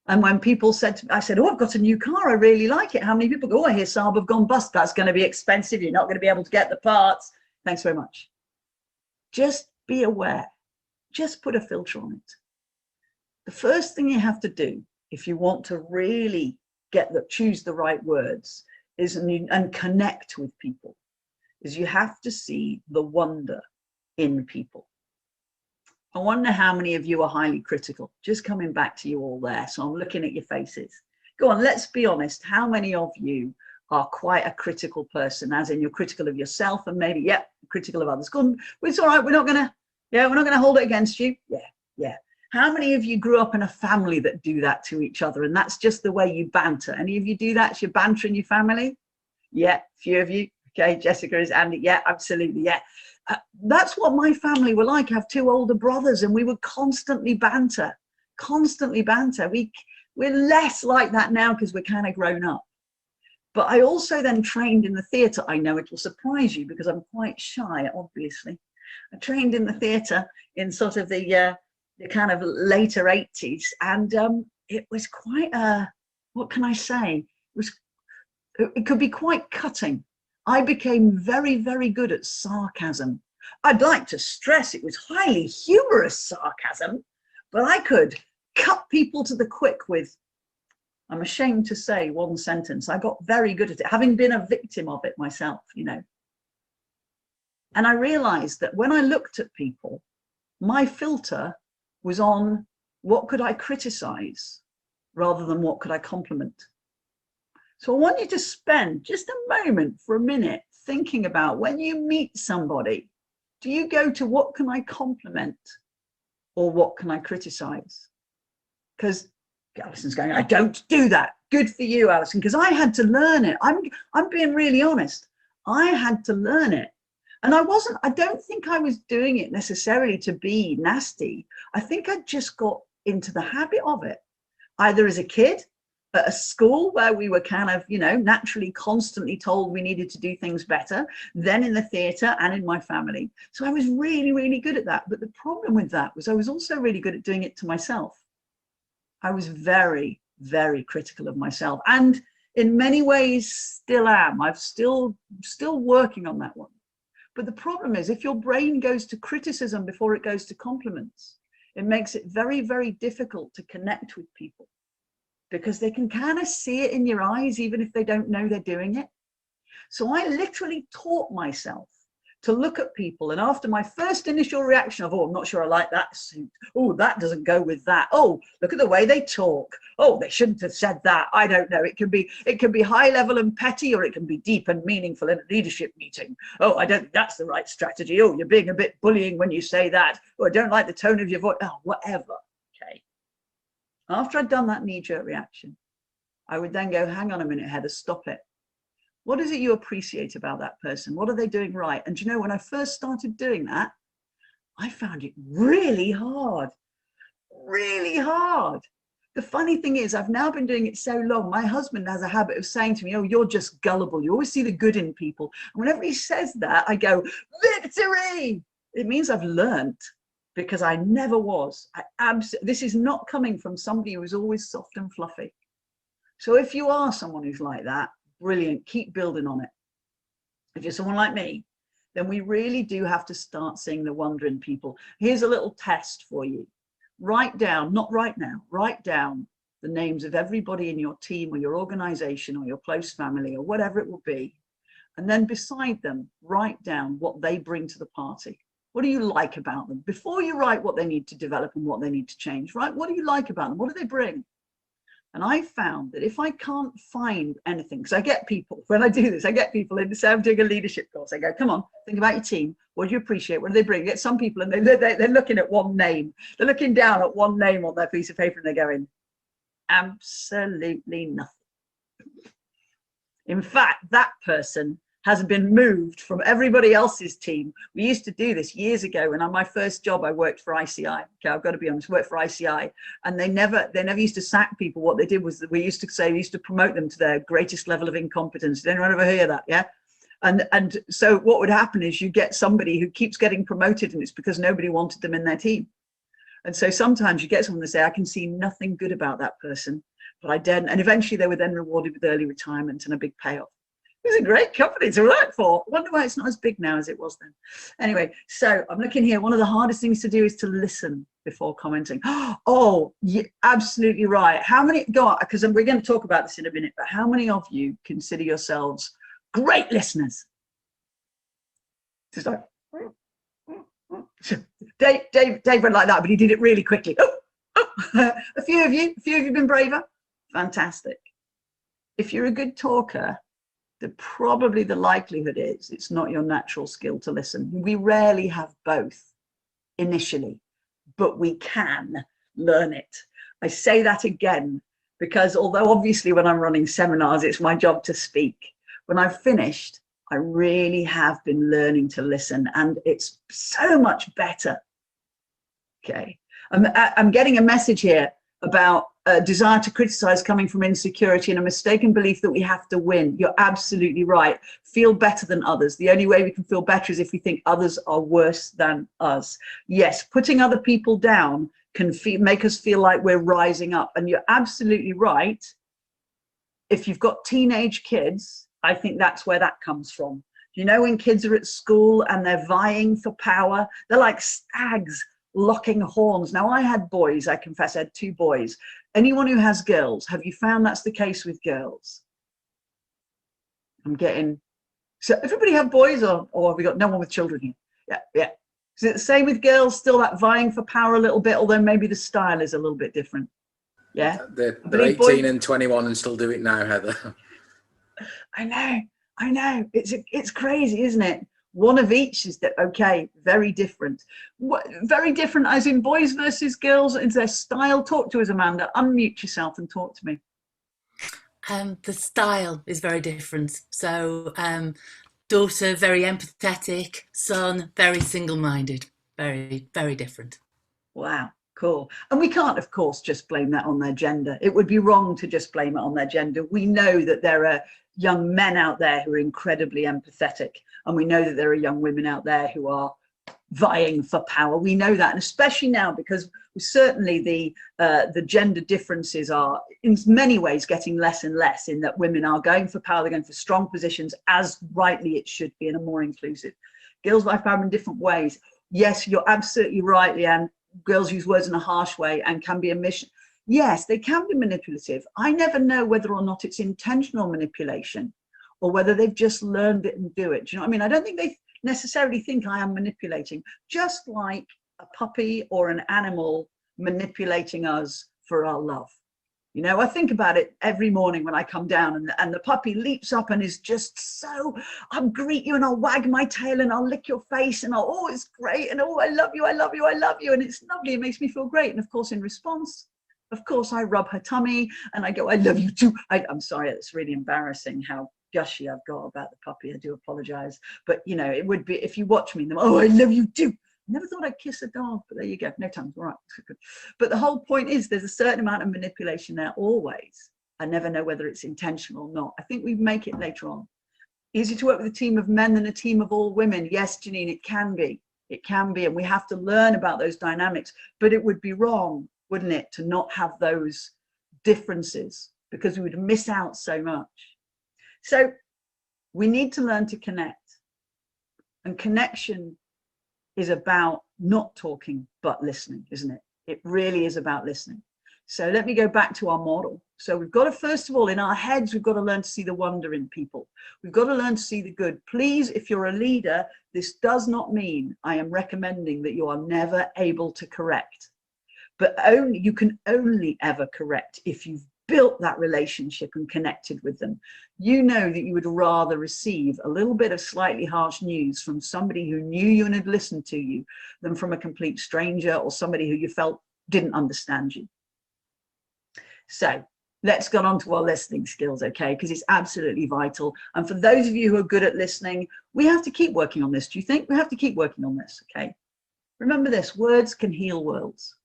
Speaker 2: And when people said to me, I said, oh, I've got a new car, I really like it. How many people go, oh, I hear Saab have gone bust. That's going to be expensive. You're not going to be able to get the parts. Thanks very much. Just be aware. Just put a filter on it. The first thing you have to do if you want to really choose the right words and connect with people is you have to see the wonder in people. I wonder how many of you are highly critical. Just coming back to you all there. So I'm looking at your faces. Go on, let's be honest. How many of you are quite a critical person, as in you're critical of yourself and maybe, yeah, critical of others? Go on, it's all right. We're not going to hold it against you. Yeah. How many of you grew up in a family that do that to each other? And that's just the way you banter. Any of you do that? You're bantering your family? Yeah, a few of you. Okay, Jessica is Andy. Yeah, absolutely. Yeah. That's what my family were like. I have 2 older brothers and we would constantly banter. We're less like that now because we're kind of grown up. But I also then trained in the theatre. I know it will surprise you because I'm quite shy, obviously. I trained in the theatre in sort of the kind of later 80s. And it was quite what can I say? It could be quite cutting. I became very, very good at sarcasm. I'd like to stress it was highly humorous sarcasm, but I could cut people to the quick with, I'm ashamed to say, 1 sentence. I got very good at it, having been a victim of it myself, you know. And I realized that when I looked at people, my filter was on what could I criticize rather than what could I compliment. So I want you to spend just a moment for a minute thinking about when you meet somebody, do you go to what can I compliment or what can I criticize? Because Alison's going, I don't do that. Good for you, Alison, because I had to learn it. I'm being really honest. I had to learn it. And I don't think I was doing it necessarily to be nasty. I think I just got into the habit of it, either as a kid, at a school where we were kind of, you know, naturally constantly told we needed to do things better, then in the theatre and in my family. So I was really, really good at that. But the problem with that was I was also really good at doing it to myself. I was very, very critical of myself, and in many ways still am. I'm still working on that one. But the problem is if your brain goes to criticism before it goes to compliments, It makes it very, very difficult to connect with people because they can kind of see it in your eyes, even if they don't know they're doing it. So I literally taught myself to look at people, and after my first initial reaction of, oh, I'm not sure I like that suit, oh, that doesn't go with that, oh, look at the way they talk, oh, they shouldn't have said that, I don't know, it can be high level and petty, or it can be deep and meaningful in a leadership meeting. Oh, I don't think that's the right strategy. Oh, you're being a bit bullying when you say that. Oh, I don't like the tone of your voice. Oh, whatever. Okay, after I'd done that knee-jerk reaction, I would then go, hang on a minute, Heather, stop it. What is it you appreciate about that person? What are they doing right? And you know, when I first started doing that, I found it really hard, really hard. The funny thing is, I've now been doing it so long, my husband has a habit of saying to me, oh, you're just gullible. You always see the good in people. And whenever he says that, I go, victory. It means I've learned, because I never was. This is not coming from somebody who is always soft and fluffy. So if you are someone who's like that, brilliant, keep building on it. If you're someone like me, then we really do have to start seeing the wonder in people. Here's a little test for you. Write down, not right now, write down the names of everybody in your team or your organization or your close family or whatever it will be. And then beside them, write down what they bring to the party. What do you like about them? Before you write what they need to develop and what they need to change, right? What do you like about them? What do they bring? And I found that if I can't find anything, because I get people, when I do this, I get people in, say I'm doing a leadership course, I go, come on, think about your team. What do you appreciate? What do they bring? Get some people, and they're looking at one name. They're looking down at one name on their piece of paper, and they're going, absolutely nothing. In fact, that person has been moved from everybody else's team. We used to do this years ago, and on my first job, I worked for ICI. Okay, I've got to be honest, worked for ICI, and they never used to sack people. What they did was that we used to promote them to their greatest level of incompetence. Did anyone ever hear that? Yeah. And so what would happen is you get somebody who keeps getting promoted, and it's because nobody wanted them in their team. And so sometimes you get someone to say, I can see nothing good about that person, but I daren't. And eventually they were then rewarded with early retirement and a big payoff. It was a great company to work for. I wonder why it's not as big now as it was then. Anyway, so I'm looking here. One of the hardest things to do is to listen before commenting. Oh, you're absolutely right. How many, go on, because we're going to talk about this in a minute, but how many of you consider yourselves great listeners? Just like, Dave went like that, but he did it really quickly. A few of you have been braver. Fantastic. If you're a good talker, probably the likelihood is it's not your natural skill to listen. We rarely have both initially, but we can learn it. I say that again, because although obviously when I'm running seminars, it's my job to speak. When I've finished, I really have been learning to listen, and it's so much better. Okay. I'm getting a message here about a desire to criticize coming from insecurity and a mistaken belief that we have to win. You're absolutely right. Feel better than others. The only way we can feel better is if we think others are worse than us. Yes, putting other people down can make us feel like we're rising up. And you're absolutely right. If you've got teenage kids, I think that's where that comes from. You know, when kids are at school and they're vying for power, they're like stags locking horns. Now, I had boys, I confess, I had two boys. Anyone who has girls, have you found that's the case with girls? I'm getting, so everybody have boys, or have we got no one with children here? Yeah. Is it the same with girls, still that vying for power a little bit, although maybe the style is a little bit different? Yeah.
Speaker 1: They're 18 and 21 and still do it now, Heather.
Speaker 2: I know. It's crazy, isn't it? One of each is that, okay, very different. Very different as in boys versus girls, is their style. Talk to us, Amanda. Unmute yourself and talk to me.
Speaker 3: The style is very different. So daughter, very empathetic, son, very single-minded, very, very different.
Speaker 2: Wow, cool. And we can't, of course, just blame that on their gender. It would be wrong to just blame it on their gender. We know that there are young men out there who are incredibly empathetic, and we know that there are young women out there who are vying for power. We know that, and especially now, because certainly the gender differences are in many ways getting less and less, in that women are going for power, they're going for strong positions, as rightly it should be, and are more inclusive. Girls' life power in different ways. Yes, you're absolutely right, Leanne. girls use words in a harsh way and can be a mission. Yes, they can be manipulative. I never know whether or not it's intentional manipulation or whether they've just learned it and do it. Do you know what I mean? I don't think they necessarily think I am manipulating, just like a puppy or an animal manipulating us for our love. You know, I think about it every morning when I come down and the puppy leaps up and is just so, I'll greet you and I'll wag my tail and I'll lick your face and I'll, oh, it's great. And oh, I love you, I love you, I love you. And it's lovely, it makes me feel great. And of course, in response, of course, I rub her tummy and I go, I love you too. I'm sorry, it's really embarrassing how gushy I've got about the puppy. I do apologize. But, you know, it would be, if you watch me, oh, I love you too. Never thought I'd kiss a dog, but there you go. No tongues, all right. But the whole point is there's a certain amount of manipulation there always. I never know whether it's intentional or not. I think we make it later on. Easier to work with a team of men than a team of all women. Yes, Janine, it can be. It can be. And we have to learn about those dynamics. But it would be wrong, wouldn't it, to not have those differences, because we would miss out so much. So we need to learn to connect. And connection is about not talking, but listening, isn't it? It really is about listening. So let me go back to our model. So we've got to, first of all, in our heads, we've got to learn to see the wonder in people. We've got to learn to see the good. Please, if you're a leader, this does not mean I am recommending that you are never able to correct, but only you can only ever correct if you've built that relationship and connected with them. You know that you would rather receive a little bit of slightly harsh news from somebody who knew you and had listened to you than from a complete stranger or somebody who you felt didn't understand you. So let's get on to our listening skills, okay? Because it's absolutely vital. And for those of you who are good at listening, we have to keep working on this. Do you think? We have to keep working on this, okay? Remember this, words can heal worlds.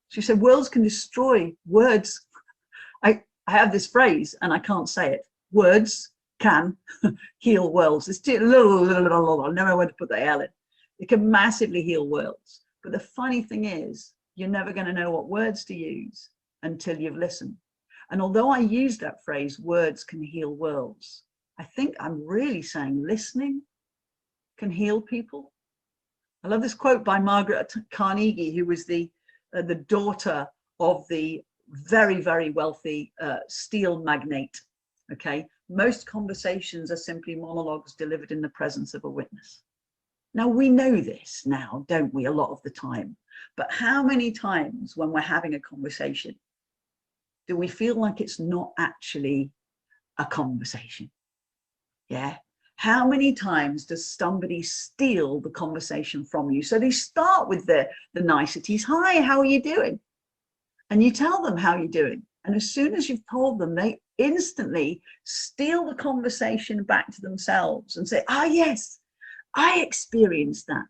Speaker 2: She said worlds can destroy words. I have this phrase and I can't say it. Words can heal worlds. It's too, I never want to put the L in. It can massively heal worlds. But the funny thing is, you're never going to know what words to use until you've listened. And although I use that phrase, words can heal worlds, I think I'm really saying listening can heal people. I love this quote by Margaret Carnegie, who was the daughter of the very, very wealthy steel magnate. Okay, most conversations are simply monologues delivered in the presence of a witness. Now we know this now, don't we, a lot of the time, but how many times when we're having a conversation do we feel like it's not actually a conversation? Yeah. How many times does somebody steal the conversation from you? So they start with the niceties. Hi, how are you doing? And you tell them how you're doing. And as soon as you've told them, they instantly steal the conversation back to themselves and say, ah, yes, I experienced that.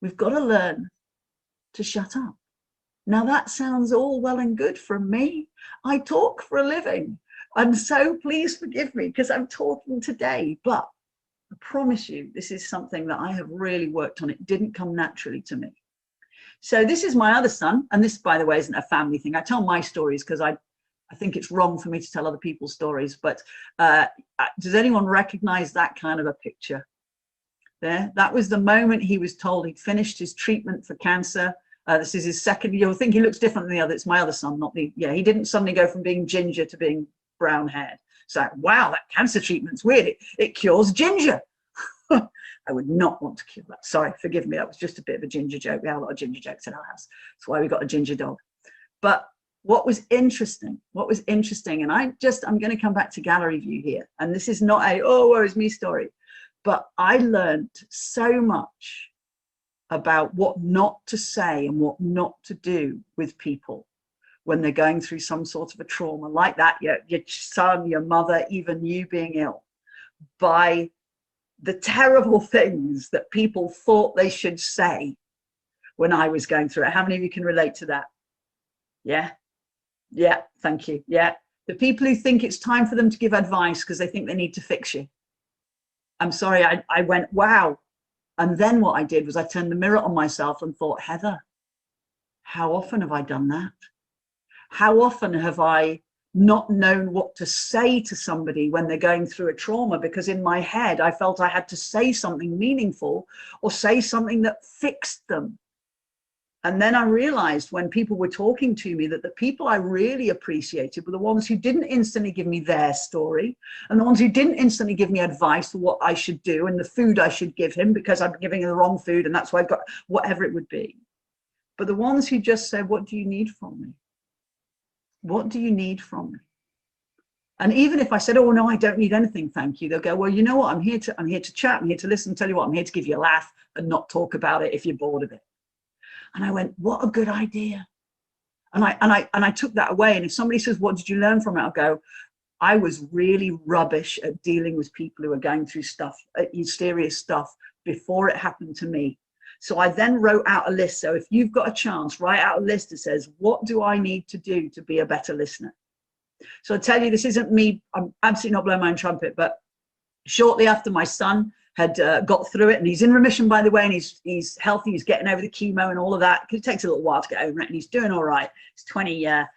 Speaker 2: We've got to learn to shut up. Now that sounds all well and good from me. I talk for a living. And so please forgive me because I'm talking today, but I promise you, this is something that I have really worked on. It didn't come naturally to me. So this is my other son. And this, by the way, isn't a family thing. I tell my stories because I think it's wrong for me to tell other people's stories. But does anyone recognize that kind of a picture there? That was the moment he was told he'd finished his treatment for cancer. This is his second. You'll think he looks different than the other. It's my other son, not the, yeah, he didn't suddenly go from being ginger to being brown haired. So, wow, that cancer treatment's weird. It cures ginger. I would not want to cure that. Sorry, forgive me. That was just a bit of a ginger joke. We have a lot of ginger jokes in our house. That's why we got a ginger dog. But what was interesting, and I'm going to come back to gallery view here. And this is not a, oh, woe is me story. But I learned so much about what not to say and what not to do with people when they're going through some sort of a trauma like that, your son, your mother, even you being ill, by the terrible things that people thought they should say when I was going through it. How many of you can relate to that? Yeah. Yeah. Thank you. Yeah. The people who think it's time for them to give advice because they think they need to fix you. I'm sorry. I went, wow. And then what I did was I turned the mirror on myself and thought, Heather, how often have I done that? How often have I not known what to say to somebody when they're going through a trauma? Because in my head, I felt I had to say something meaningful or say something that fixed them. And then I realized when people were talking to me that the people I really appreciated were the ones who didn't instantly give me their story, and the ones who didn't instantly give me advice for what I should do and the food I should give him because I'm giving him the wrong food and that's why I've got whatever it would be. But the ones who just said, what do you need from me? What do you need from me? And even if I said, oh no, I don't need anything, thank you, they'll go, well, you know what, I'm here to chat, I'm here to listen, tell you what, I'm here to give you a laugh and not talk about it if you're bored of it. And I went, what a good idea. And I took that away. And if somebody says, what did you learn from it? I'll go, I was really rubbish at dealing with people who are going through stuff, serious stuff before it happened to me. So I then wrote out a list. So if you've got a chance, write out a list that says, what do I need to do to be a better listener? So I tell you, this isn't me, I'm absolutely not blowing my own trumpet, but shortly after my son had got through it, and he's in remission, by the way, and he's healthy, he's getting over the chemo and all of that, because it takes a little while to get over it, and he's doing all right. He's 28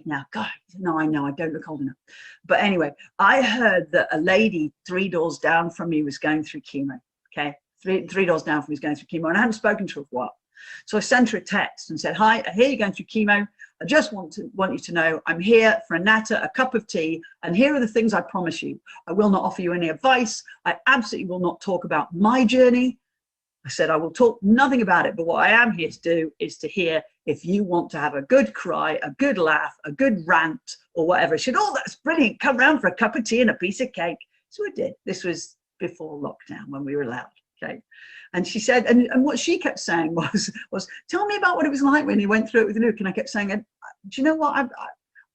Speaker 2: now. God, no, I know, I don't look old enough. But anyway, I heard that a lady 3 doors down from me was going through chemo, okay? Three doors down from me was going through chemo, and I hadn't spoken to her for a while. So I sent her a text and said, hi, I hear you're going through chemo. I just want you to know I'm here for a natter, a cup of tea, and here are the things I promise you. I will not offer you any advice. I absolutely will not talk about my journey. I said I will talk nothing about it, but what I am here to do is to hear if you want to have a good cry, a good laugh, a good rant, or whatever. She said, oh, that's brilliant. Come round for a cup of tea and a piece of cake. So I did. This was before lockdown when we were allowed. Okay. And she said, and what she kept saying was, tell me about what it was like when you went through it with Luke. And I kept saying, do you know what?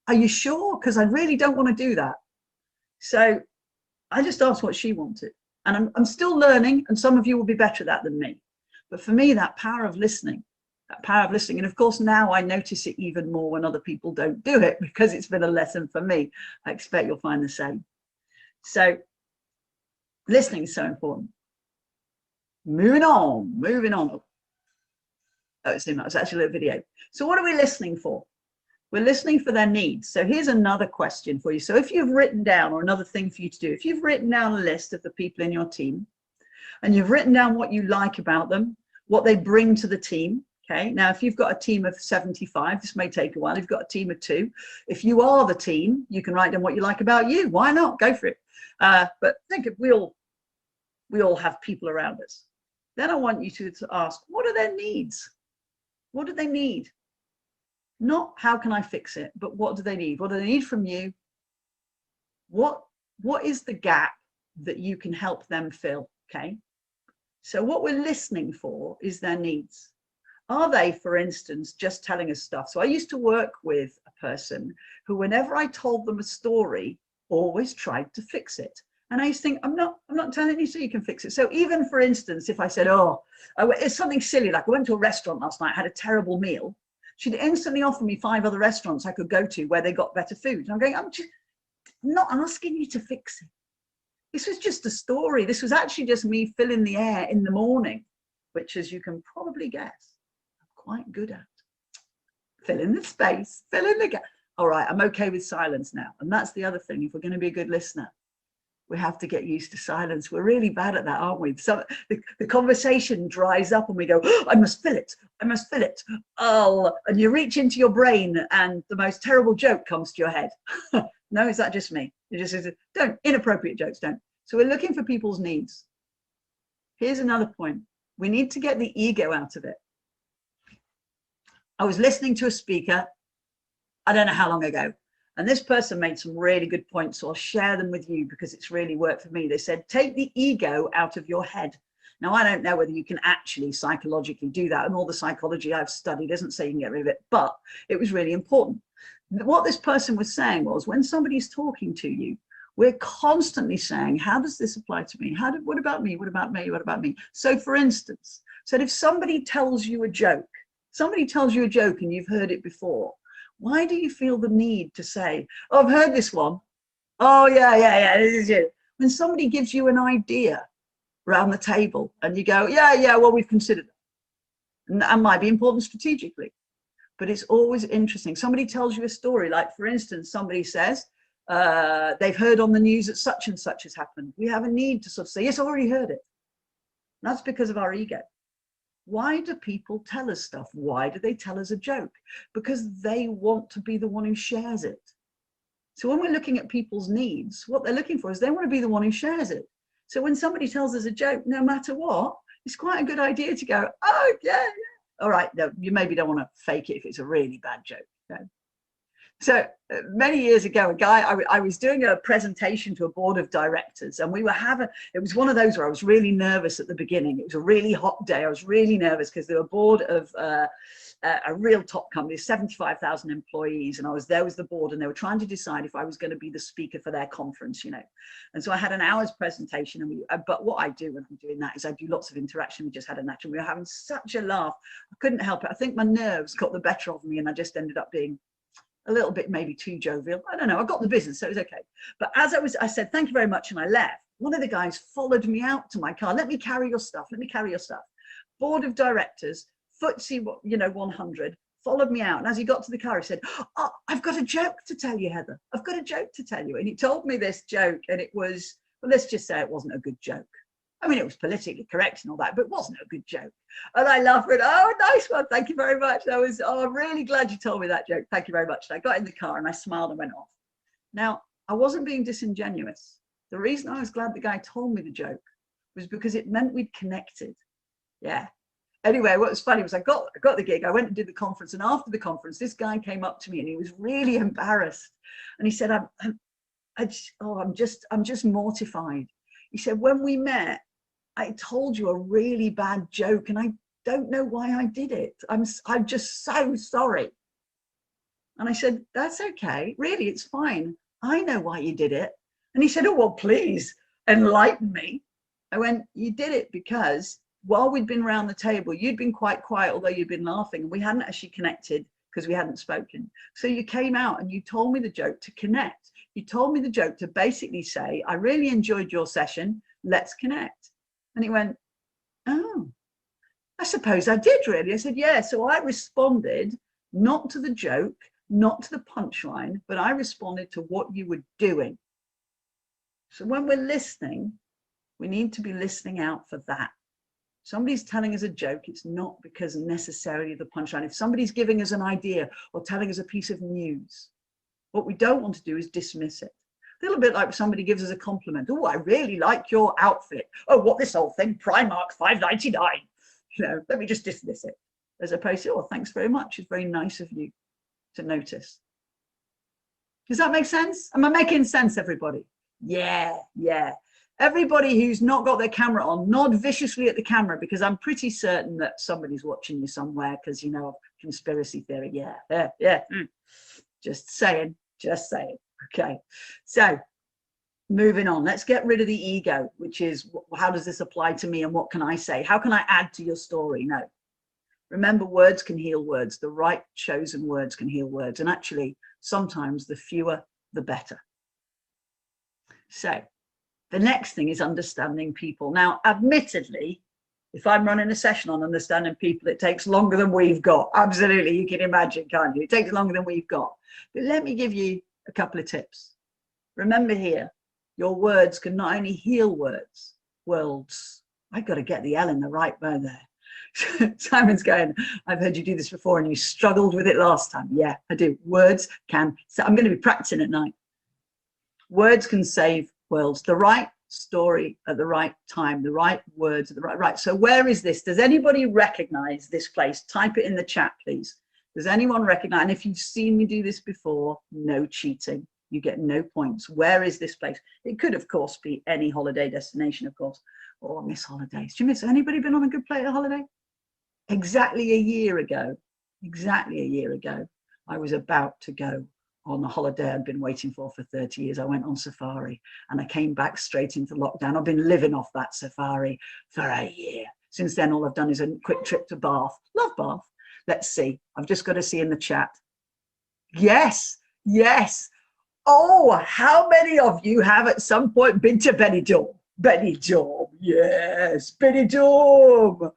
Speaker 2: Are you sure? Because I really don't want to do that. So I just asked what she wanted. And I'm still learning, and some of you will be better at that than me. But for me, that power of listening, and of course, now I notice it even more when other people don't do it, because it's been a lesson for me. I expect you'll find the same. So listening is so important. Moving on. Oh, it's actually a video. So what are we listening for? We're listening for their needs. So here's another question for you. So if you've written down, or another thing for you to do, if you've written down a list of the people in your team, and you've written down what you like about them, what they bring to the team, okay? Now, if you've got a team of 75, this may take a while. If you've got a team of 2, if you are the team, you can write down what you like about you. Why not? Go for it. But think of, we all have people around us. Then I want you to ask, what are their needs? What do they need? Not how can I fix it, but what do they need? What do they need from you? What is the gap that you can help them fill? Okay. So what we're listening for is their needs. Are they, for instance, just telling us stuff? So I used to work with a person who, whenever I told them a story, always tried to fix it. And I used to think, I'm not telling you so you can fix it. So even, for instance, if I said, oh, it's something silly, like I went to a restaurant last night, had a terrible meal, she'd instantly offer me 5 other restaurants I could go to where they got better food. And I'm going, I'm not asking you to fix it. This was just a story. This was actually just me filling the air in the morning, which, as you can probably guess, I'm quite good at. Fill in the space, fill in the gap. All right, I'm okay with silence now. And that's the other thing. If we're going to be a good listener, we have to get used to silence. We're really bad at that, aren't we? So the conversation dries up and we go, oh, I must fill it. I must fill it. Oh, and you reach into your brain and the most terrible joke comes to your head. No, is that just me? You just don't, inappropriate jokes, don't. So we're looking for people's needs. Here's another point. We need to get the ego out of it. I was listening to a speaker, I don't know how long ago, and this person made some really good points, so I'll share them with you because it's really worked for me. They said, take the ego out of your head. Now, I don't know whether you can actually psychologically do that, and all the psychology I've studied doesn't say you can get rid of it, but it was really important. What this person was saying was, when somebody's talking to you, we're constantly saying, how does this apply to me? What about me? What about me? What about me? So for instance, if somebody tells you a joke, and you've heard it before, why do you feel the need to say, oh, I've heard this one. Oh, yeah, this is it. When somebody gives you an idea around the table and you go, yeah, well, we've considered it. And that might be important strategically, but it's always interesting. Somebody tells you a story, like, for instance, somebody says, they've heard on the news that such and such has happened. We have a need to sort of say, yes, I already heard it. And that's because of our ego. Why do people tell us stuff? Why do they tell us a joke? Because they want to be the one who shares it. So when we're looking at people's needs, what they're looking for is they want to be the one who shares it. So when somebody tells us a joke, no matter what, it's quite a good idea to go, oh, yeah. All right, no, you maybe don't want to fake it if it's a really bad joke. Okay? So many years ago, a guy, I was doing a presentation to a board of directors, and we were it was one of those where I was really nervous at the beginning. It was a really hot day. I was really nervous because they were a board of a real top company, 75,000 employees. And I was there with the board, and they were trying to decide if I was going to be the speaker for their conference, you know. And so I had an hour's presentation, and but what I do when I'm doing that is I do lots of interaction. We just had a natural, we were having such a laugh. I couldn't help it. I think my nerves got the better of me, and I just ended up being a little bit maybe too jovial. I don't know. I got the business, so it was okay. But as I said, thank you very much, and I left. One of the guys followed me out to my car. Let me carry your stuff. Let me carry your stuff. Board of directors, FTSE, you know, 100, followed me out. And as he got to the car, he said, oh, I've got a joke to tell you, Heather. I've got a joke to tell you. And he told me this joke, and it was, well, let's just say it wasn't a good joke. I mean, it was politically correct and all that, but it wasn't a good joke. And I laughed and, oh, nice one. Thank you very much. I'm really glad you told me that joke. Thank you very much. And I got in the car and I smiled and went off. Now, I wasn't being disingenuous. The reason I was glad the guy told me the joke was because it meant we'd connected. Yeah. Anyway, what was funny was I got the gig. I went and did the conference. And after the conference, this guy came up to me and he was really embarrassed. And he said, I'm just mortified. He said, when we met, I told you a really bad joke and I don't know why I did it. I'm just so sorry. And I said, that's okay. Really, it's fine. I know why you did it. And he said, oh, well, please enlighten me. I went, you did it because while we'd been around the table, you'd been quite quiet, although you'd been laughing, and we hadn't actually connected because we hadn't spoken. So you came out and you told me the joke to connect. You told me the joke to basically say, I really enjoyed your session. Let's connect. And he went, oh, I suppose I did really. I said, yeah. So I responded not to the joke, not to the punchline, but I responded to what you were doing. So when we're listening, we need to be listening out for that. Somebody's telling us a joke, it's not because necessarily the punchline. If somebody's giving us an idea or telling us a piece of news, what we don't want to do is dismiss it. A little bit like somebody gives us a compliment. Oh, I really like your outfit. Oh, what this whole thing? Primark, $5.99. You know, let me just dismiss it. As opposed to, oh, thanks very much. It's very nice of you to notice. Does that make sense? Am I making sense, everybody? Yeah, yeah. Everybody who's not got their camera on, nod viciously at the camera, because I'm pretty certain that somebody's watching you somewhere because, you know, conspiracy theory. Yeah. Just saying. Okay, so moving on, let's get rid of the ego, which is how does this apply to me and what can I say? How can I add to your story? No. Remember, words can heal words. The right chosen words can heal words. And actually, sometimes the fewer, the better. So the next thing is understanding people. Now, admittedly, if I'm running a session on understanding people, it takes longer than we've got. Absolutely, you can imagine, can't you? It takes longer than we've got. But let me give you a couple of tips. Remember here, your words can not only heal worlds. I've got to get the L in the right word there. Simon's going, I've heard you do this before and you struggled with it last time. Yeah, I do. Words can, so I'm going to be practicing at night. Words can save worlds. The right story at the right time, the right words at the right. So where is this? Does anybody recognize this place? Type it in the chat, please. Does anyone recognize? And if you've seen me do this before, no cheating. You get no points. Where is this place? It could, of course, be any holiday destination, of course. Or miss holidays. Do you miss anybody been on a good holiday? Exactly a year ago, I was about to go on a holiday I'd been waiting for 30 years. I went on safari and I came back straight into lockdown. I've been living off that safari for a year. Since then, all I've done is a quick trip to Bath. Love Bath. Let's see. I've just got to see in the chat. Yes. Oh, how many of you have at some point been to Benidorm? Yes, Benidorm.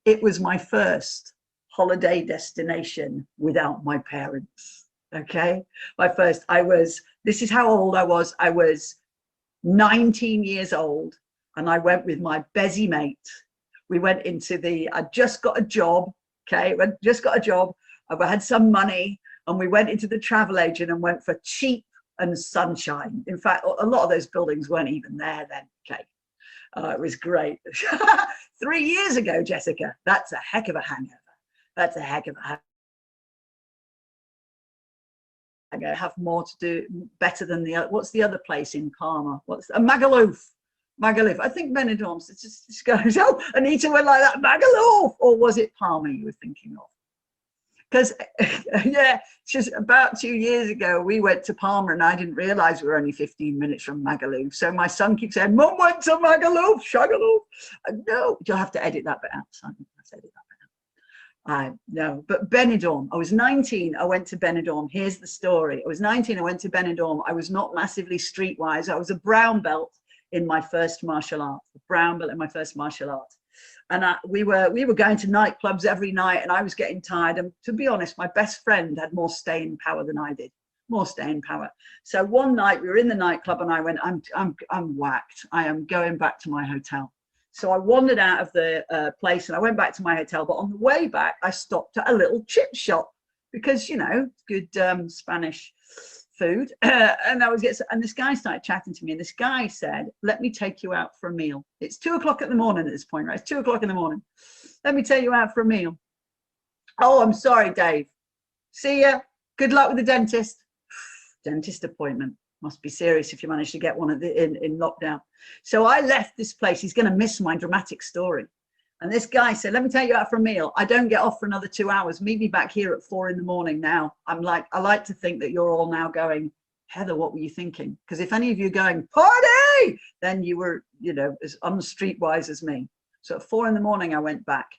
Speaker 2: It was my first holiday destination without my parents. Okay, this is how old I was. I was 19 years old and I went with my Bezzy mate. We went into the, I just got a job, okay, I just got a job, I had some money, and we went into the travel agent and went for cheap and sunshine. In fact, a lot of those buildings weren't even there then, okay. It was great. 3 years ago, Jessica, that's a heck of a hangover. That's a heck of a hangover. Have more to do, better than the other. What's the other place in Palmer? What's Magaluf? Magaluf. I think Benidorm's. It just goes, oh, Anita went like that, Magaluf. Or was it Palmer you were thinking of? Because, yeah, just about 2 years ago, we went to Palmer and I didn't realize we were only 15 minutes from Magaluf. So my son keeps saying, Mum went to Magaluf, Shagaluf. No, you'll have to edit that bit out, son. Let's edit that bit out. No, but Benidorm, I was 19, I went to Benidorm. Here's the story. I was 19, I went to Benidorm. I was not massively streetwise. I was a brown belt in my first martial art, And we were going to nightclubs every night, and I was getting tired. And to be honest, my best friend had more staying power than I did, more staying power. So one night we were in the nightclub, and I went, I'm whacked. I am going back to my hotel. So I wandered out of the place, and I went back to my hotel. But on the way back, I stopped at a little chip shop because, you know, good Spanish food. And this guy started chatting to me, and this guy said, let me take you out for a meal. It's 2 o'clock in the morning at this point, right? It's 2 o'clock in the morning. Let me take you out for a meal. Oh, I'm sorry, Dave. See ya. Good luck with the dentist. Dentist appointment. Must be serious if you manage to get one in lockdown. So I left this place. He's going to miss my dramatic story. And this guy said, let me take you out for a meal. I don't get off for another 2 hours. Meet me back here at 4 in the morning now. I like to think that you're all now going, Heather, what were you thinking? Because if any of you are going, party, then you were, you know, as unstreetwise as me. So at 4 in the morning, I went back.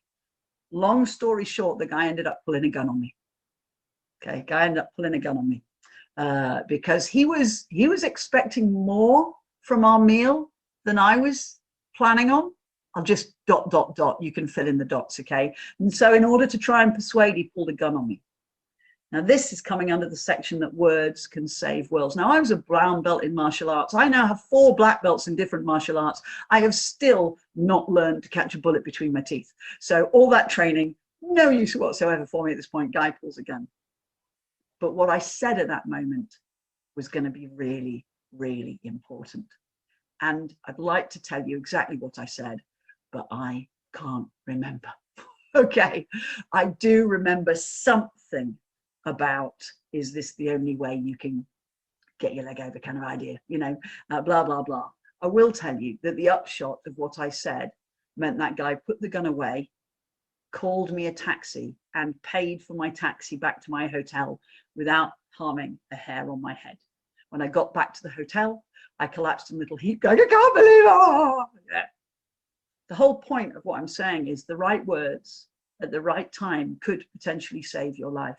Speaker 2: Long story short, the guy ended up pulling a gun on me. Okay, guy ended up pulling a gun on me because he was expecting more from our meal than I was planning on. I'll just ... You can fill in the dots, okay? And so in order to try and persuade, he pulled a gun on me. Now, this is coming under the section that words can save worlds. Now, I was a brown belt in martial arts. I now have 4 black belts in different martial arts. I have still not learned to catch a bullet between my teeth. So all that training, no use whatsoever for me at this point. Guy pulls a gun. But what I said at that moment was going to be really, really important. And I'd like to tell you exactly what I said, but I can't remember. Okay, I do remember something about, is this the only way you can get your leg over kind of idea, you know, blah, blah, blah. I will tell you that the upshot of what I said meant that guy put the gun away, called me a taxi, and paid for my taxi back to my hotel without harming a hair on my head. When I got back to the hotel, I collapsed in a little heap going, I can't believe it. Oh, yeah. The whole point of what I'm saying is the right words at the right time could potentially save your life.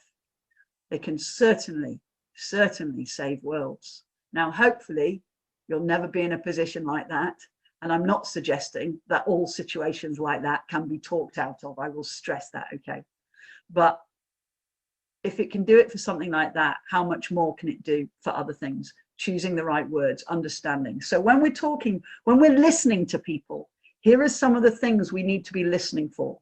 Speaker 2: They can certainly save worlds. Now, hopefully, you'll never be in a position like that. And I'm not suggesting that all situations like that can be talked out of. I will stress that, okay? But if it can do it for something like that, how much more can it do for other things? Choosing the right words, understanding. So when we're talking, when we're listening to people, here are some of the things we need to be listening for.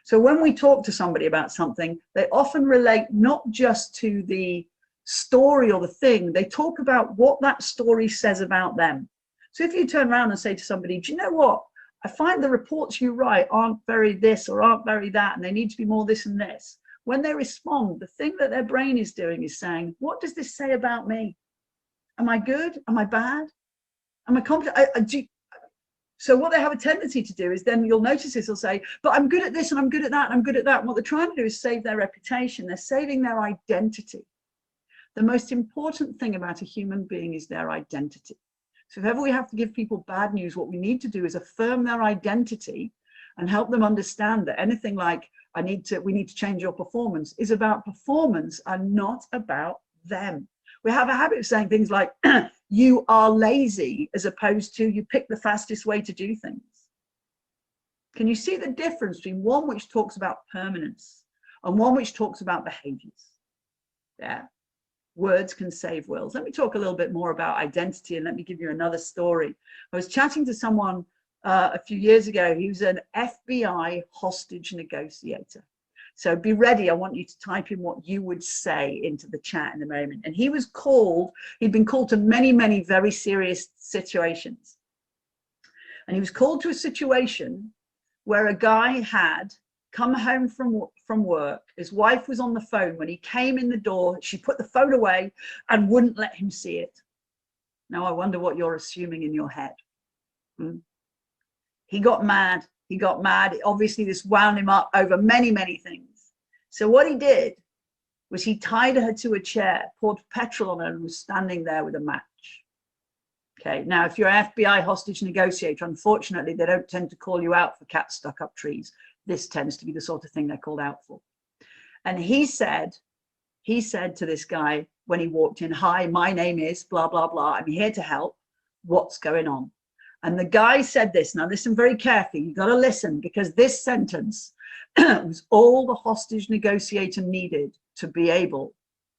Speaker 2: So when we talk to somebody about something, they often relate not just to the story or the thing, they talk about what that story says about them. So if you turn around and say to somebody, do you know what? I find the reports you write aren't very this or aren't very that, and they need to be more this and this. When they respond, the thing that their brain is doing is saying, what does this say about me? Am I good? Am I bad? Am I competent? So what they have a tendency to do is then you'll notice this, they'll say, but I'm good at this and I'm good at that and I'm good at that. And what they're trying to do is save their reputation. They're saving their identity. The most important thing about a human being is their identity. So if ever we have to give people bad news, what we need to do is affirm their identity and help them understand that anything like we need to change your performance is about performance and not about them. We have a habit of saying things like, you are lazy, as opposed to you pick the fastest way to do things. Can you see the difference between one which talks about permanence and one which talks about behaviors? Yeah. Words can save worlds. Let me talk a little bit more about identity, and let me give you another story. I was chatting to someone a few years ago. He was an FBI hostage negotiator. So be ready. I want you to type in what you would say into the chat in a moment. And he was called, he'd been called to many, many very serious situations. And he was called to a situation where a guy had come home from work. His wife was on the phone. When he came in the door, she put the phone away and wouldn't let him see it. Now, I wonder what you're assuming in your head. He got mad. He got mad. Obviously, this wound him up over many, many things. So what he did was he tied her to a chair, poured petrol on her, and was standing there with a match. Okay, now, if you're an FBI hostage negotiator, unfortunately, they don't tend to call you out for cats stuck up trees. This tends to be the sort of thing they're called out for. And he said to this guy when he walked in, "Hi, my name is blah, blah, blah. I'm here to help. What's going on?" And the guy said this. Now, listen very carefully. You've got to listen, because this sentence was all the hostage negotiator needed to be able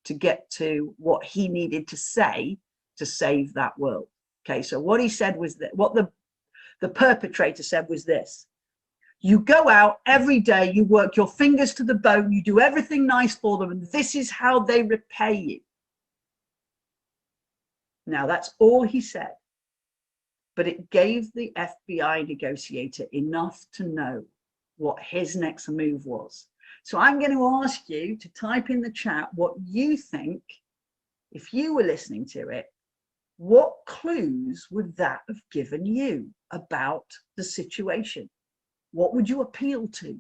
Speaker 2: to get to what he needed to say to save that world. Okay, so what he said was that what the perpetrator said was this: you go out every day, you work your fingers to the bone, you do everything nice for them, and this is how they repay you. Now, that's all he said. But it gave the FBI negotiator enough to know what his next move was. So I'm going to ask you to type in the chat what you think, if you were listening to it, what clues would that have given you about the situation? What would you appeal to?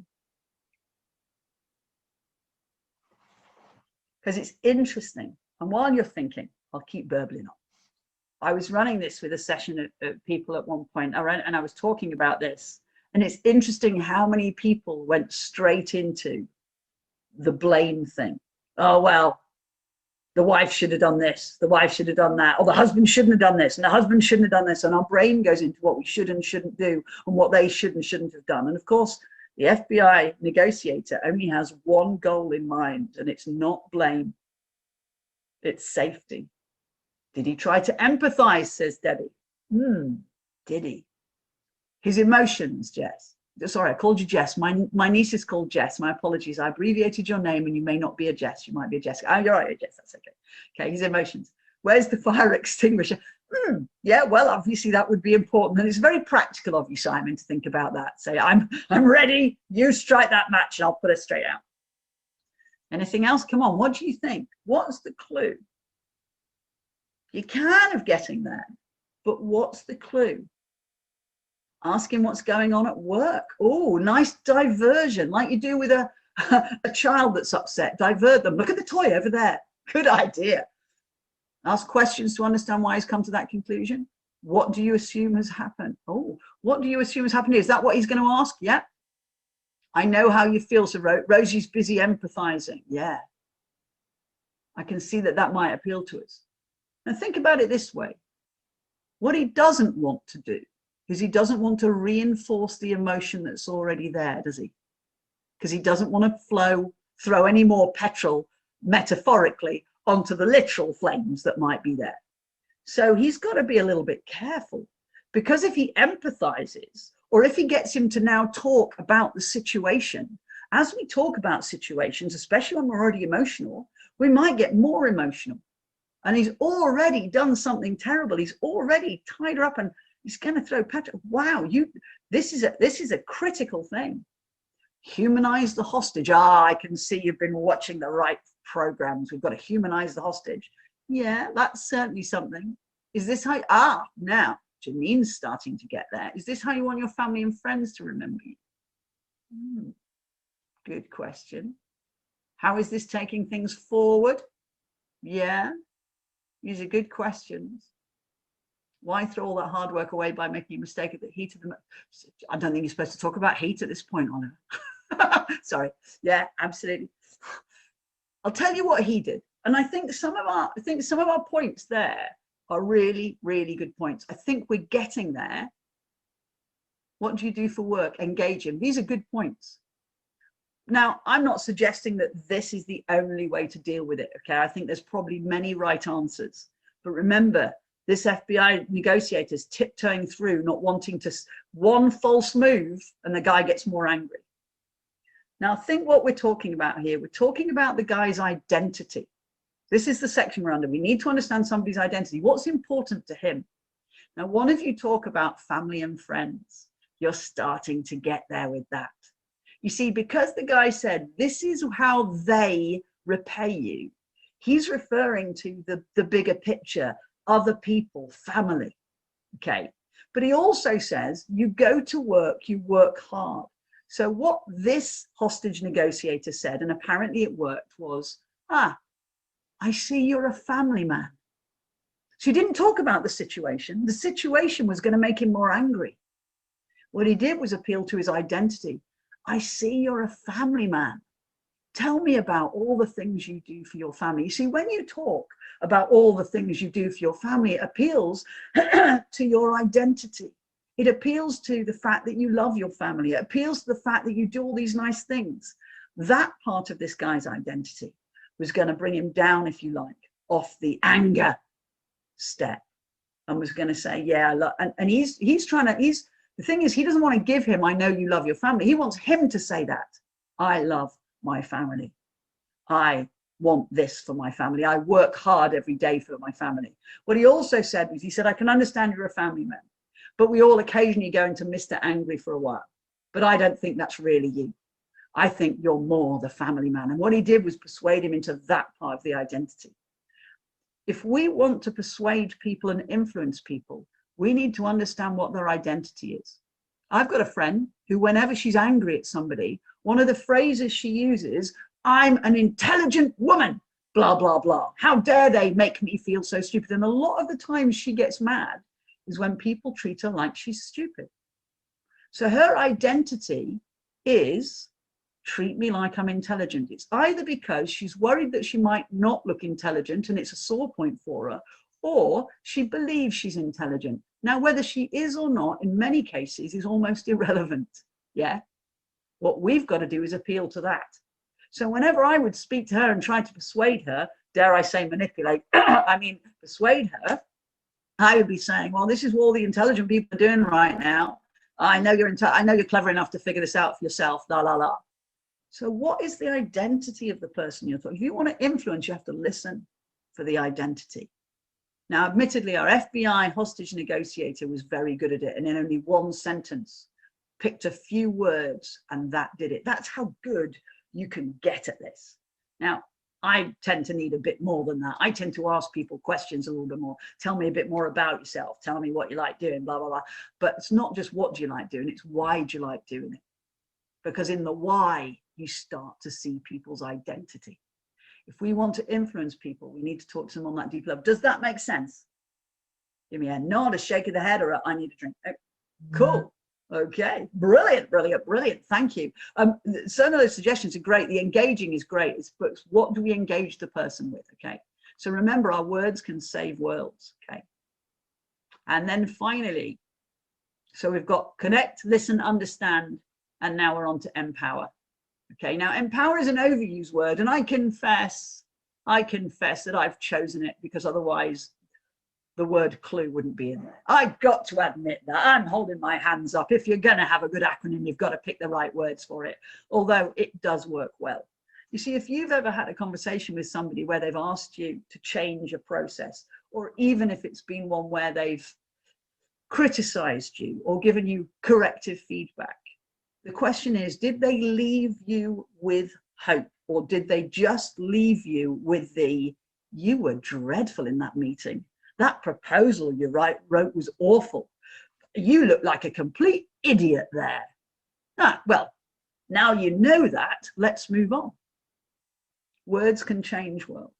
Speaker 2: Because it's interesting. And while you're thinking, I'll keep burbling on. I was running this with a session of people at one point, and I was talking about this. And it's interesting how many people went straight into the blame thing. Oh, well, the wife should have done this, the wife should have done that, or the husband shouldn't have done this, and the husband shouldn't have done this. And our brain goes into what we should and shouldn't do, and what they should and shouldn't have done. And of course, the FBI negotiator only has one goal in mind, and it's not blame, it's safety. Did he try to empathize, says Debbie? Did he? His emotions, Jess. Sorry, I called you Jess. My niece is called Jess. My apologies. I abbreviated your name, and you may not be a Jess. You might be a Jessica. Oh, you're right, Jess. That's okay. Okay, his emotions. Where's the fire extinguisher? Yeah, well, obviously that would be important. And it's very practical of you, Simon, to think about that. Say, I'm ready. You strike that match, and I'll put it straight out. Anything else? Come on. What do you think? What's the clue? You're kind of getting there, but what's the clue? Ask him what's going on at work. Oh, nice diversion, like you do with a child that's upset. Divert them. Look at the toy over there. Good idea. Ask questions to understand why he's come to that conclusion. What do you assume has happened? Oh, what do you assume has happened? Is that what he's going to ask? Yeah. I know how you feel, so Rosie's busy empathizing. Yeah. I can see that might appeal to us. And think about it this way. What he doesn't want to do is he doesn't want to reinforce the emotion that's already there, does he? Because he doesn't want to throw any more petrol, metaphorically, onto the literal flames that might be there. So he's got to be a little bit careful, because if he empathizes, or if he gets him to now talk about the situation, as we talk about situations, especially when we're already emotional, we might get more emotional. And he's already done something terrible. He's already tied her up, and he's going to throw petrol. Wow, this is a critical thing. Humanize the hostage. I can see you've been watching the right programs. We've got to humanize the hostage. Yeah, that's certainly something. Is this how? Now Janine's starting to get there. Is this how you want your family and friends to remember you? Good question. How is this taking things forward? Yeah. These are good questions. Why throw all that hard work away by making a mistake at the heat of the... I don't think you're supposed to talk about heat at this point, Oliver. Sorry. Yeah, absolutely. I'll tell you what he did. And I think some of our points there are really, really good points. I think we're getting there. What do you do for work? Engage him. These are good points. Now, I'm not suggesting that this is the only way to deal with it, okay? I think there's probably many right answers. But remember, this FBI negotiator's tiptoeing through, not wanting to One false move and the guy gets more angry. Now think what we're talking about here. We're talking about the guy's identity. This is the section we're under. We need to understand somebody's identity. What's important to him? Now, one of you talk about family and friends. You're starting to get there with that. You see, because the guy said, this is how they repay you, he's referring to the bigger picture, other people, family, okay? But he also says, you go to work, you work hard. So what this hostage negotiator said, and apparently it worked, was, I see you're a family man. She didn't talk about the situation. The situation was going to make him more angry. What he did was appeal to his identity. I see you're a family man. Tell me about all the things you do for your family. You see, when you talk about all the things you do for your family, it appeals to your identity. It appeals to the fact that you love your family. It appeals to the fact that you do all these nice things. That part of this guy's identity was going to bring him down, if you like, off the anger step, and was going to say, yeah, I love, and he's trying to, the thing is, he doesn't want to give him, I know you love your family. He wants him to say that. I love my family. I want this for my family. I work hard every day for my family. What he also said was, he said, I can understand you're a family man, but we all occasionally go into Mr. Angry for a while. But I don't think that's really you. I think you're more the family man. And what he did was persuade him into that part of the identity. If we want to persuade people and influence people, we need to understand what their identity is. I've got a friend who, whenever she's angry at somebody, one of the phrases she uses, I'm an intelligent woman, blah, blah, blah. How dare they make me feel so stupid? And a lot of the times she gets mad is when people treat her like she's stupid. So her identity is, treat me like I'm intelligent. It's either because she's worried that she might not look intelligent and it's a sore point for her, or she believes she's intelligent. Now, whether she is or not, in many cases, is almost irrelevant. Yeah. What we've got to do is appeal to that. So whenever I would speak to her and try to persuade her, dare I say manipulate, I mean, persuade her, I would be saying, well, this is what all the intelligent people are doing right now. I know you're clever enough to figure this out for yourself, la, la, la. So what is the identity of the person you're talking? If you want to influence, you have to listen for the identity. Now, admittedly, our FBI hostage negotiator was very good at it, and in only one sentence, picked a few words, and that did it. That's how good you can get at this. Now, I tend to need a bit more than that. I tend to ask people questions a little bit more. Tell me a bit more about yourself. Tell me what you like doing, blah, blah, blah. But it's not just what do you like doing, it's why do you like doing it? Because in the why, you start to see people's identity. If we want to influence people, we need to talk to them on that deep level. Does that make sense? Give me a nod, a shake of the head, or I need a drink. Oh, cool. Okay. Brilliant, brilliant, brilliant. Thank you. Some of those suggestions are great. The engaging is great. But what do we engage the person with? Okay. So remember, our words can save worlds. Okay. And then finally, so we've got connect, listen, understand, and now we're on to empower. Okay, now empower is an overused word, and I confess that I've chosen it because otherwise the word clue wouldn't be in there. I've got to admit that. I'm holding my hands up. If you're going to have a good acronym, you've got to pick the right words for it, although it does work well. You see, if you've ever had a conversation with somebody where they've asked you to change a process, or even if it's been one where they've criticized you or given you corrective feedback, the question is, did they leave you with hope, or did they just leave you with the, you were dreadful in that meeting. That proposal you wrote was awful. You look like a complete idiot there. Well, now you know that, let's move on. Words can change worlds.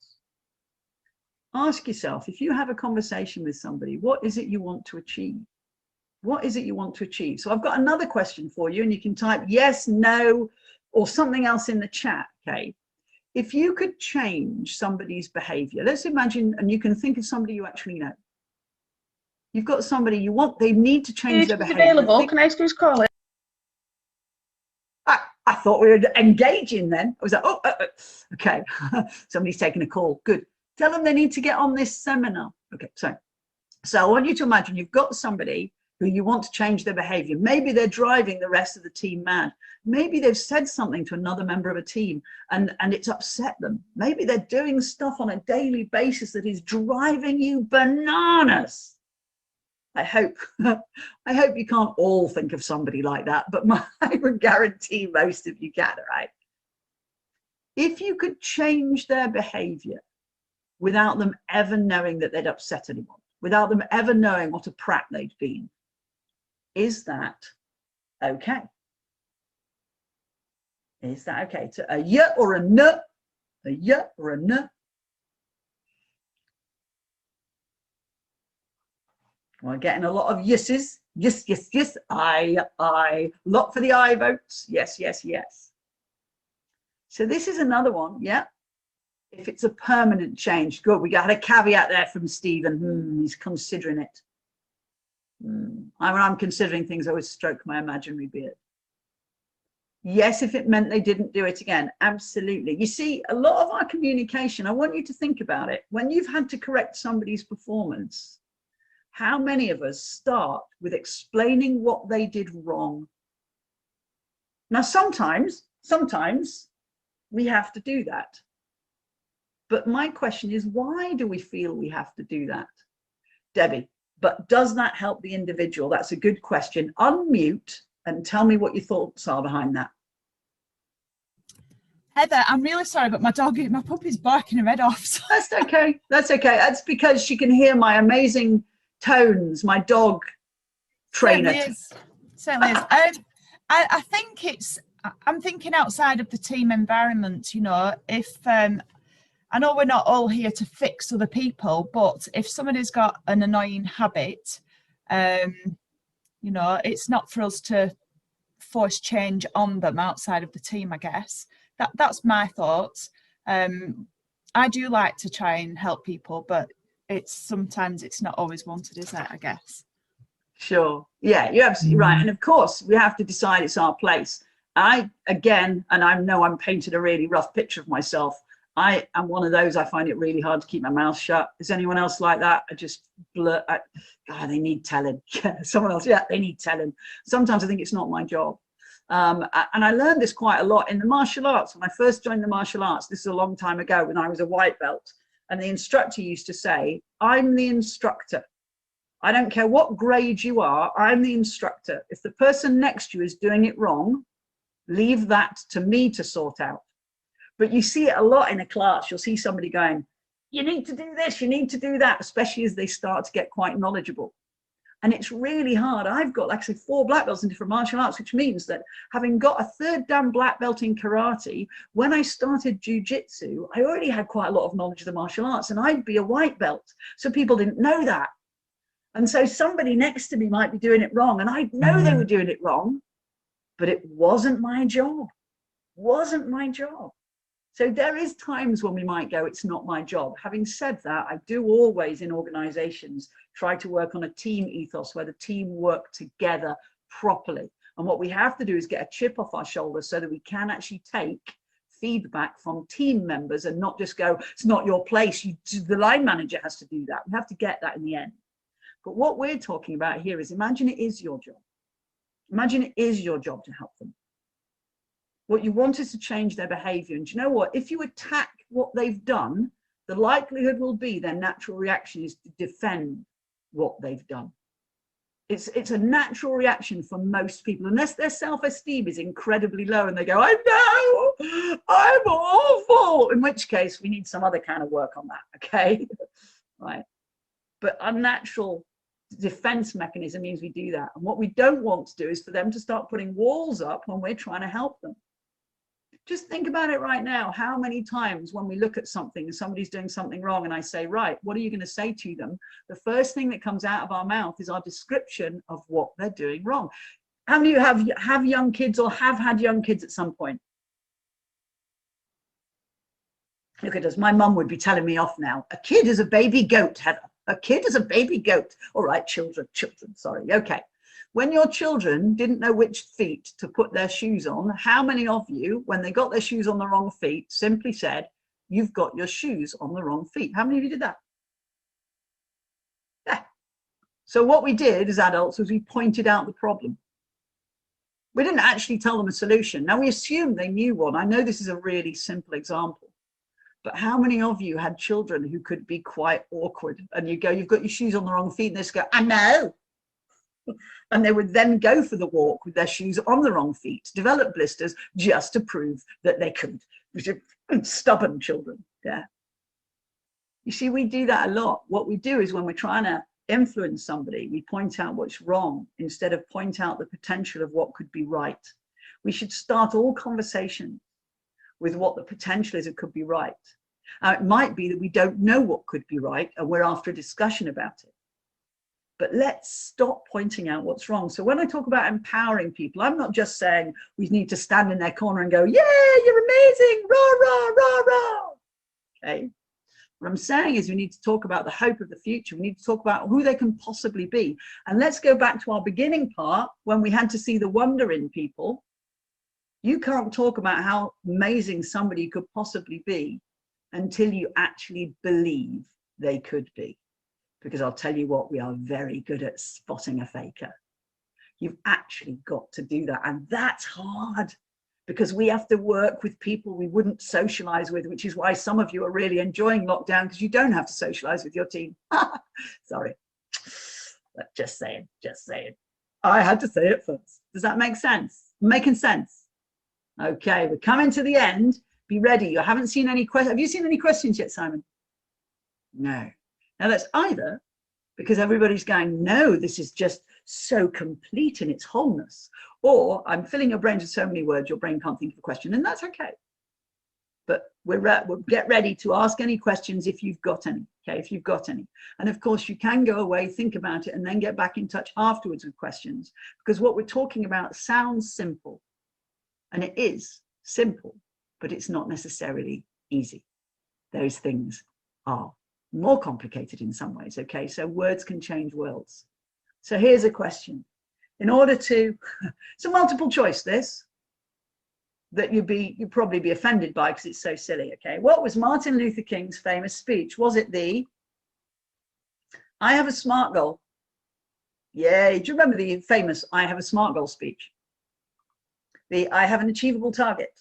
Speaker 2: Ask yourself, if you have a conversation with somebody, what is it you want to achieve? What is it you want to achieve? So I've got another question for you, and you can type yes, no, or something else in the chat, okay? If you could change somebody's behavior, let's imagine, and you can think of somebody you actually know. You've got somebody you want, they need to change their behavior.
Speaker 4: Available. Can I just call it?
Speaker 2: I thought we were engaging then. I was like, okay. Somebody's taking a call. Good. Tell them they need to get on this seminar. Okay, so I want you to imagine you've got somebody who you want to change their behavior. Maybe they're driving the rest of the team mad. Maybe they've said something to another member of a team and it's upset them. Maybe they're doing stuff on a daily basis that is driving you bananas. I hope you can't all think of somebody like that, but I would guarantee most of you can, right? If you could change their behavior without them ever knowing that they'd upset anyone, without them ever knowing what a prat they'd been, is that okay? Is that okay? To a yeah or a no? A yeah or a no? We're getting a lot of yeses. Yes, yes, yes. I. Lot for the I votes. Yes, yes, yes. So this is another one. Yeah. If it's a permanent change, good. We got a caveat there from Stephen. He's considering it. When I'm considering things, I always stroke my imaginary beard. Yes, if it meant they didn't do it again. Absolutely. You see, a lot of our communication, I want you to think about it. When you've had to correct somebody's performance, how many of us start with explaining what they did wrong? Now, sometimes we have to do that. But my question is, why do we feel we have to do that? Debbie, but does that help the individual? That's a good question. Unmute and tell me what your thoughts are behind that.
Speaker 4: Heather, I'm really sorry, but my puppy's barking her head off. So.
Speaker 2: That's okay. That's okay. That's because she can hear my amazing tones, my dog trainer.
Speaker 4: Certainly is. I think I'm thinking outside of the team environment, you know, if, I know we're not all here to fix other people, but if somebody's got an annoying habit, you know, it's not for us to force change on them outside of the team, I guess. That's my thoughts. I do like to try and help people, but sometimes it's not always wanted, is it, I guess? Sure.
Speaker 2: Yeah, you're absolutely right. And of course, we have to decide it's our place. Again, and I know I'm painting a really rough picture of myself. I am one of those, I find it really hard to keep my mouth shut. Is anyone else like that? I just blurt. God, they need telling. Yeah, someone else, yeah, they need telling. Sometimes I think it's not my job. And I learned this quite a lot in the martial arts. When I first joined the martial arts, this is a long time ago when I was a white belt, and the instructor used to say, I'm the instructor. I don't care what grade you are, I'm the instructor. If the person next to you is doing it wrong, leave that to me to sort out. But you see it a lot in a class. You'll see somebody going, you need to do this, you need to do that, especially as they start to get quite knowledgeable. And it's really hard. I've got actually 4 black belts in different martial arts, which means that having got a 3rd dan black belt in karate, when I started jiu-jitsu, I already had quite a lot of knowledge of the martial arts, and I'd be a white belt. So people didn't know that. And so somebody next to me might be doing it wrong, and I know they were doing it wrong, but it wasn't my job. Wasn't my job. So there is times when we might go, it's not my job. Having said that, I do always in organizations try to work on a team ethos where the team work together properly. And what we have to do is get a chip off our shoulders so that we can actually take feedback from team members and not just go, it's not your place. The line manager has to do that. We have to get that in the end. But what we're talking about here is imagine it is your job. Imagine it is your job to help them. What you want is to change their behavior. And do you know what? If you attack what they've done, the likelihood will be their natural reaction is to defend what they've done. It's a natural reaction for most people, unless their self-esteem is incredibly low and they go, I know, I'm awful. In which case we need some other kind of work on that, okay? Right. But unnatural defense mechanism means we do that. And what we don't want to do is for them to start putting walls up when we're trying to help them. Just think about it right now. How many times when we look at something and somebody's doing something wrong and I say, right, what are you going to say to them? The first thing that comes out of our mouth is our description of what they're doing wrong. How many of you have young kids or have had young kids at some point? Look at us. My mum would be telling me off now. A kid is a baby goat, Heather. A kid is a baby goat. All right, children, sorry. Okay. When your children didn't know which feet to put their shoes on, how many of you, when they got their shoes on the wrong feet, simply said, you've got your shoes on the wrong feet? How many of you did that? Yeah. So what we did as adults was we pointed out the problem. We didn't actually tell them a solution. Now, we assumed they knew one. I know this is a really simple example, but how many of you had children who could be quite awkward, and you go, you've got your shoes on the wrong feet, and they just go, I know. And they would then go for the walk with their shoes on the wrong feet, develop blisters just to prove that they could. Stubborn children. Yeah. You see, we do that a lot. What we do is when we're trying to influence somebody, we point out what's wrong instead of point out the potential of what could be right. We should start all conversations with what the potential is, it could be right. It might be that we don't know what could be right and we're after a discussion about it. But let's stop pointing out what's wrong. So when I talk about empowering people, I'm not just saying we need to stand in their corner and go, yeah, you're amazing, rah, rah, rah, rah. Okay. What I'm saying is we need to talk about the hope of the future. We need to talk about who they can possibly be. And let's go back to our beginning part when we had to see the wonder in people. You can't talk about how amazing somebody could possibly be until you actually believe they could be. Because I'll tell you what, we are very good at spotting a faker. You've actually got to do that. And that's hard because we have to work with people we wouldn't socialize with, which is why some of you are really enjoying lockdown because you don't have to socialize with your team. Sorry. But just saying, just saying. I had to say it first. Does that make sense? Making sense? Okay, we're coming to the end. Be ready. I haven't seen any questions. Have you seen any questions yet, Simon? No. Now that's either because everybody's going, no, this is just so complete in its wholeness, or I'm filling your brain with so many words, your brain can't think of a question, and that's okay. But we'll get ready to ask any questions if you've got any, okay, if you've got any. And of course, you can go away, think about it, and then get back in touch afterwards with questions, because what we're talking about sounds simple, and it is simple, but it's not necessarily easy. Those things are more complicated in some ways, okay? So words can change worlds. So here's a question. In order to, it's a multiple choice this, that you'd probably be offended by because it's so silly, okay? What was Martin Luther King's famous speech? Was it the, I have a smart goal? Yay, do you remember the famous I have a smart goal speech? The I have an achievable target.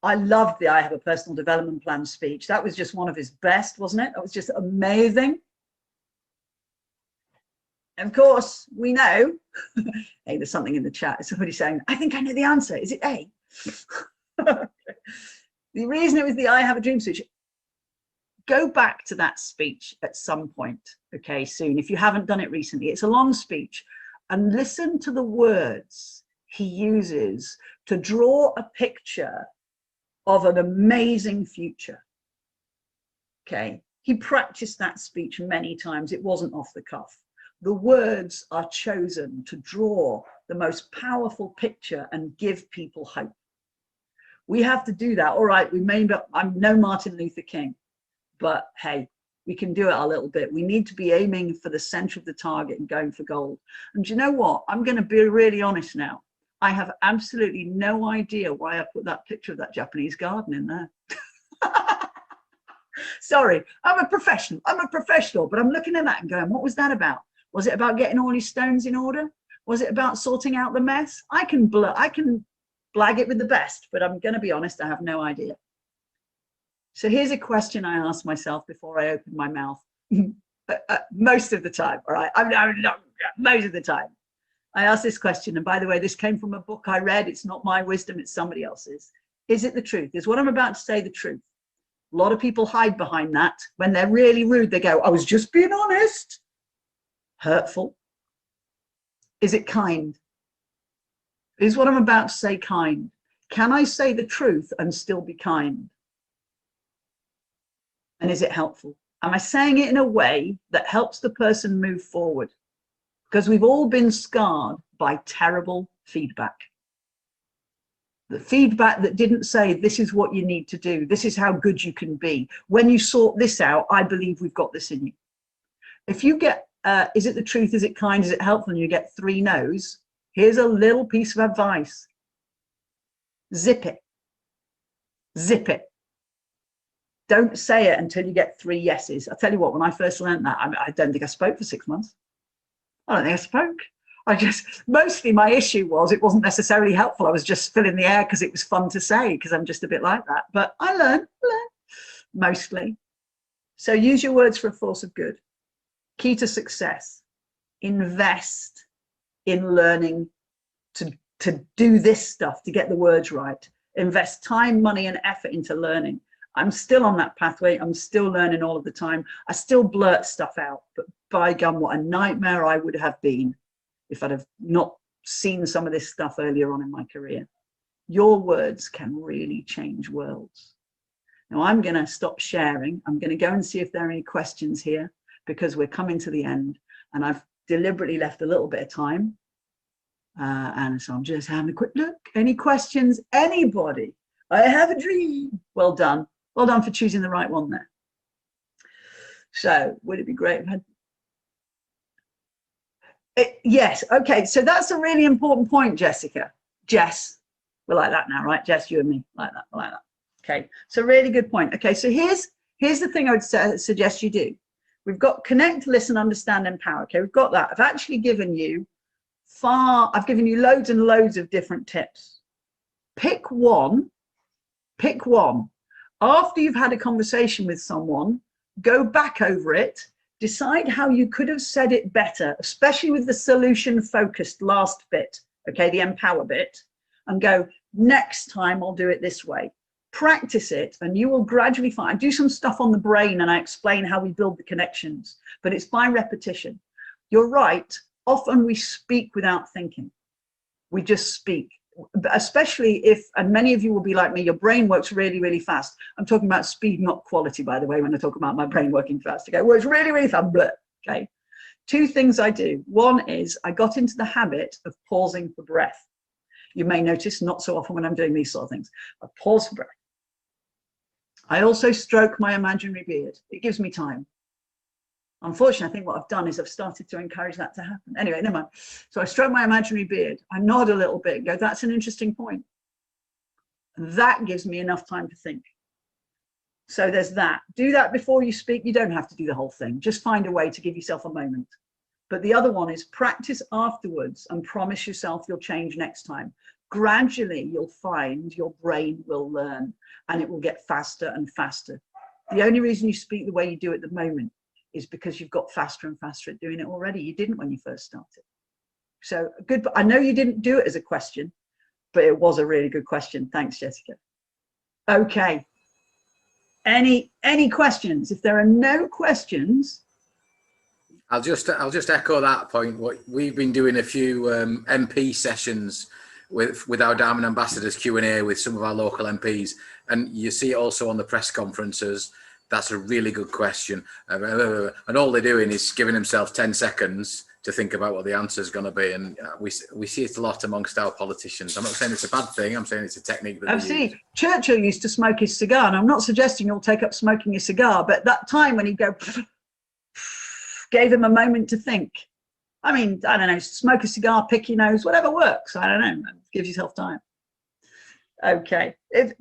Speaker 2: I loved the I have a personal development plan speech. That was just one of his best, wasn't it? That was just amazing. And of course, we know, hey, there's something in the chat. Somebody saying, I think I know the answer. Is it A? The reason it was the I have a dream speech, go back to that speech at some point, okay, soon. If you haven't done it recently, it's a long speech. And listen to the words he uses to draw a picture of an amazing future. Okay, he practiced that speech many times. It wasn't off the cuff. The words are chosen to draw the most powerful picture and give people hope. We have to do that. All right, I'm no Martin Luther King, but hey, we can do it a little bit. We need to be aiming for the center of the target and going for gold. And do you know what? I'm going to be really honest now. I have absolutely no idea why I put that picture of that Japanese garden in there. Sorry, I'm a professional, but I'm looking at that and going, what was that about? Was it about getting all your stones in order? Was it about sorting out the mess? I can blag it with the best, but I'm going to be honest, I have no idea. So here's a question I ask myself before I open my mouth. Most of the time, all right? Most of the time. I asked this question, and by the way, this came from a book I read. It's not my wisdom, it's somebody else's. Is it the truth? Is what I'm about to say the truth? A lot of people hide behind that. When they're really rude, they go, I was just being honest. Hurtful. Is it kind? Is what I'm about to say kind? Can I say the truth and still be kind? And is it helpful? Am I saying it in a way that helps the person move forward? Because we've all been scarred by terrible feedback. The feedback that didn't say, this is what you need to do. This is how good you can be. When you sort this out, I believe we've got this in you. If you get, is it the truth? Is it kind? Is it helpful? And you get 3 no's. Here's a little piece of advice. Zip it. Zip it. Don't say it until you get 3 yeses. I tell you what, when I first learned that, I don't think I spoke for 6 months. I don't think I spoke. Mostly my issue was it wasn't necessarily helpful. I was just filling the air because it was fun to say, because I'm just a bit like that. But I learned mostly. So use your words for a force of good. Key to success. Invest in learning to do this stuff, to get the words right. Invest time, money, and effort into learning. I'm still on that pathway. I'm still learning all of the time. I still blurt stuff out, but by gum, what a nightmare I would have been if I'd have not seen some of this stuff earlier on in my career. Your words can really change worlds. Now I'm going to stop sharing. I'm going to go and see if there are any questions here, because we're coming to the end and I've deliberately left a little bit of time. And so I'm just having a quick look. Any questions? Anybody? I have a dream. Well done. Well done for choosing the right one there. So would it be great if I had... Yes. Okay. So that's a really important point, Jessica. Jess, we're like that now, right? Jess, you and me, like that, like that. Okay. So really good point. Okay. So here's the thing I would suggest you do. We've got connect, listen, understand, empower. Okay. We've got that. I've actually given you I've given you loads and loads of different tips. Pick one. Pick one. After you've had a conversation with someone, go back over it. Decide how you could have said it better, especially with the solution focused last bit, okay, the empower bit, and go, next time I'll do it this way. Practice it and you will gradually find. I do some stuff on the brain and I explain how we build the connections, but it's by repetition. You're right, often we speak without thinking. We just speak, especially if, and many of you will be like me, your brain works really, really fast. I'm talking about speed, not quality, by the way, when I talk about my brain working fast. Okay, it works really, really fast. Okay, 2 things I do. One is I got into the habit of pausing for breath. You may notice not so often when I'm doing these sort of things. I pause for breath. I also stroke my imaginary beard. It gives me time. Unfortunately, I think what I've done is I've started to encourage that to happen. Anyway, never mind. So I stroke my imaginary beard. I nod a little bit and go, that's an interesting point. And that gives me enough time to think. So there's that. Do that before you speak. You don't have to do the whole thing. Just find a way to give yourself a moment. But the other one is practice afterwards and promise yourself you'll change next time. Gradually, you'll find your brain will learn and it will get faster and faster. The only reason you speak the way you do at the moment is because you've got faster and faster at doing it already. You didn't when you first started. So good. I know you didn't do it as a question, but it was a really good question. Thanks, Jessica. Okay. Any questions? If there are no questions,
Speaker 1: I'll just echo that point. We've been doing a few MP sessions with our Diamond Ambassadors Q&A with some of our local MPs, and you see it also on the press conferences. That's a really good question. And all they're doing is giving themselves 10 seconds to think about what the answer is going to be. And we see it a lot amongst our politicians. I'm not saying it's a bad thing. I'm saying it's a technique that they use.
Speaker 2: Churchill used to smoke his cigar, and I'm not suggesting you'll take up smoking your cigar, but that time when he'd go, gave him a moment to think. I mean, I don't know, smoke a cigar, pick your nose, whatever works. I don't know, give yourself time. Okay,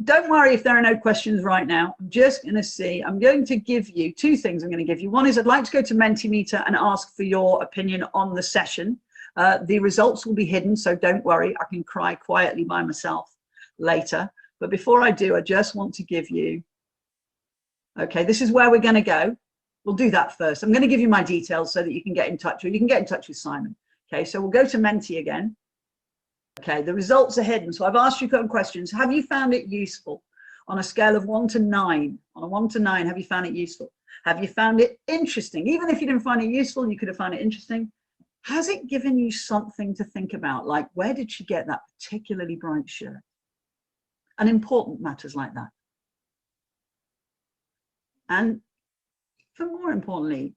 Speaker 2: don't worry if there are no questions right now. I'm just going to see, I'm going to give you 2 things I'm going to give you. One is I'd like to go to Mentimeter and ask for your opinion on the session. The results will be hidden, so don't worry. I can cry quietly by myself later. But before I do, I just want to give you, okay, this is where we're going to go. We'll do that first. I'm going to give you my details so that you can get in touch, or you can get in touch with Simon. Okay, so we'll go to Menti again. Okay, the results are hidden. So I've asked you some questions. Have you found it useful? On a scale of 1 to 9, on a 1 to 9, have you found it useful? Have you found it interesting? Even if you didn't find it useful, you could have found it interesting. Has it given you something to think about? Like, where did she get that particularly bright shirt? And important matters like that. And for more importantly,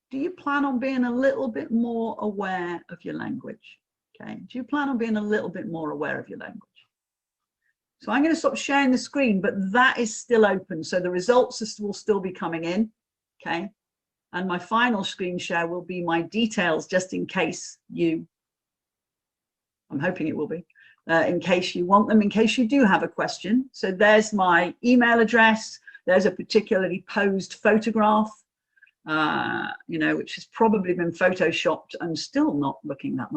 Speaker 2: do you plan on being a little bit more aware of your language? Okay, do you plan on being a little bit more aware of your language? So I'm going to stop sharing the screen, but that is still open. So the results will still be coming in. Okay. And my final screen share will be my details, just in case I'm hoping it will be, in case you want them, in case you do have a question. So there's my email address. There's a particularly posed photograph, you know, which has probably been photoshopped and still not looking that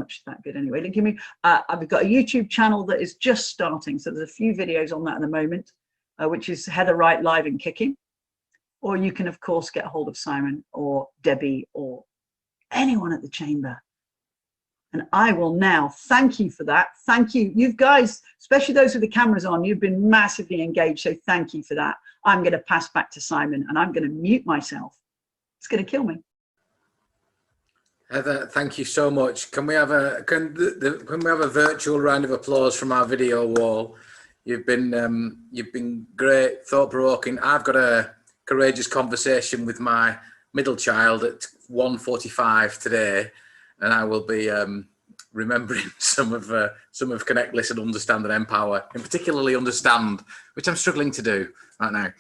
Speaker 2: good anyway. Give me, I've got a YouTube channel that is just starting, so there's a few videos on that at the moment, which is Heather Wright Live and Kicking. Or you can, of course, get a hold of Simon or Debbie or anyone at the Chamber. And I will now thank you for that. Thank you. You guys, especially those with the cameras on, you've been massively engaged. So thank you for that. I'm going to pass back to Simon and I'm going to mute myself. It's going to kill me.
Speaker 1: Heather, thank you so much. Can we have a virtual round of applause from our video wall? You've been great, thought-provoking. I've got a courageous conversation with my middle child at 1:45 today, and I will be remembering some of Connect, Listen, Understand and Empower, and particularly Understand, which I'm struggling to do right now.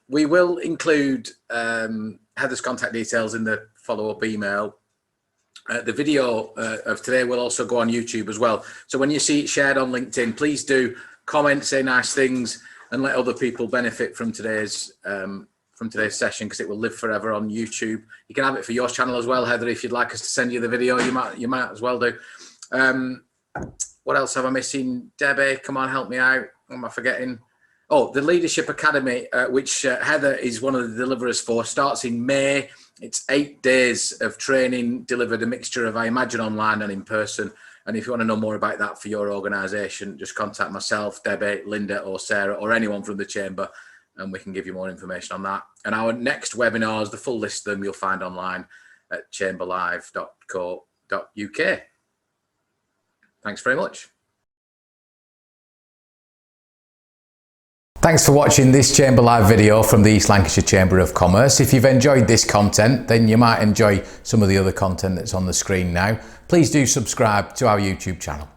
Speaker 1: We will include Heather's contact details in the follow-up email. The video of today will also go on YouTube as well. So when you see it shared on LinkedIn, please do comment, say nice things, and let other people benefit from today's session, because it will live forever on YouTube. You can have it for your channel as well, Heather. If you'd like us to send you the video, you might as well do. What else have I missing? Debbie, come on, help me out. What am I forgetting? Oh, the Leadership Academy, which Heather is one of the deliverers for, starts in May. It's 8 days of training delivered, a mixture of, I imagine, online and in person. And if you want to know more about that for your organisation, just contact myself, Debbie, Linda or Sarah or anyone from the Chamber, and we can give you more information on that. And our next webinars, the full list of them, you'll find online at chamberlive.co.uk. Thanks very much. Thanks for watching this Chamber Live video from the East Lancashire Chamber of Commerce. If you've enjoyed this content, then you might enjoy some of the other content that's on the screen now. Please do subscribe to our YouTube channel.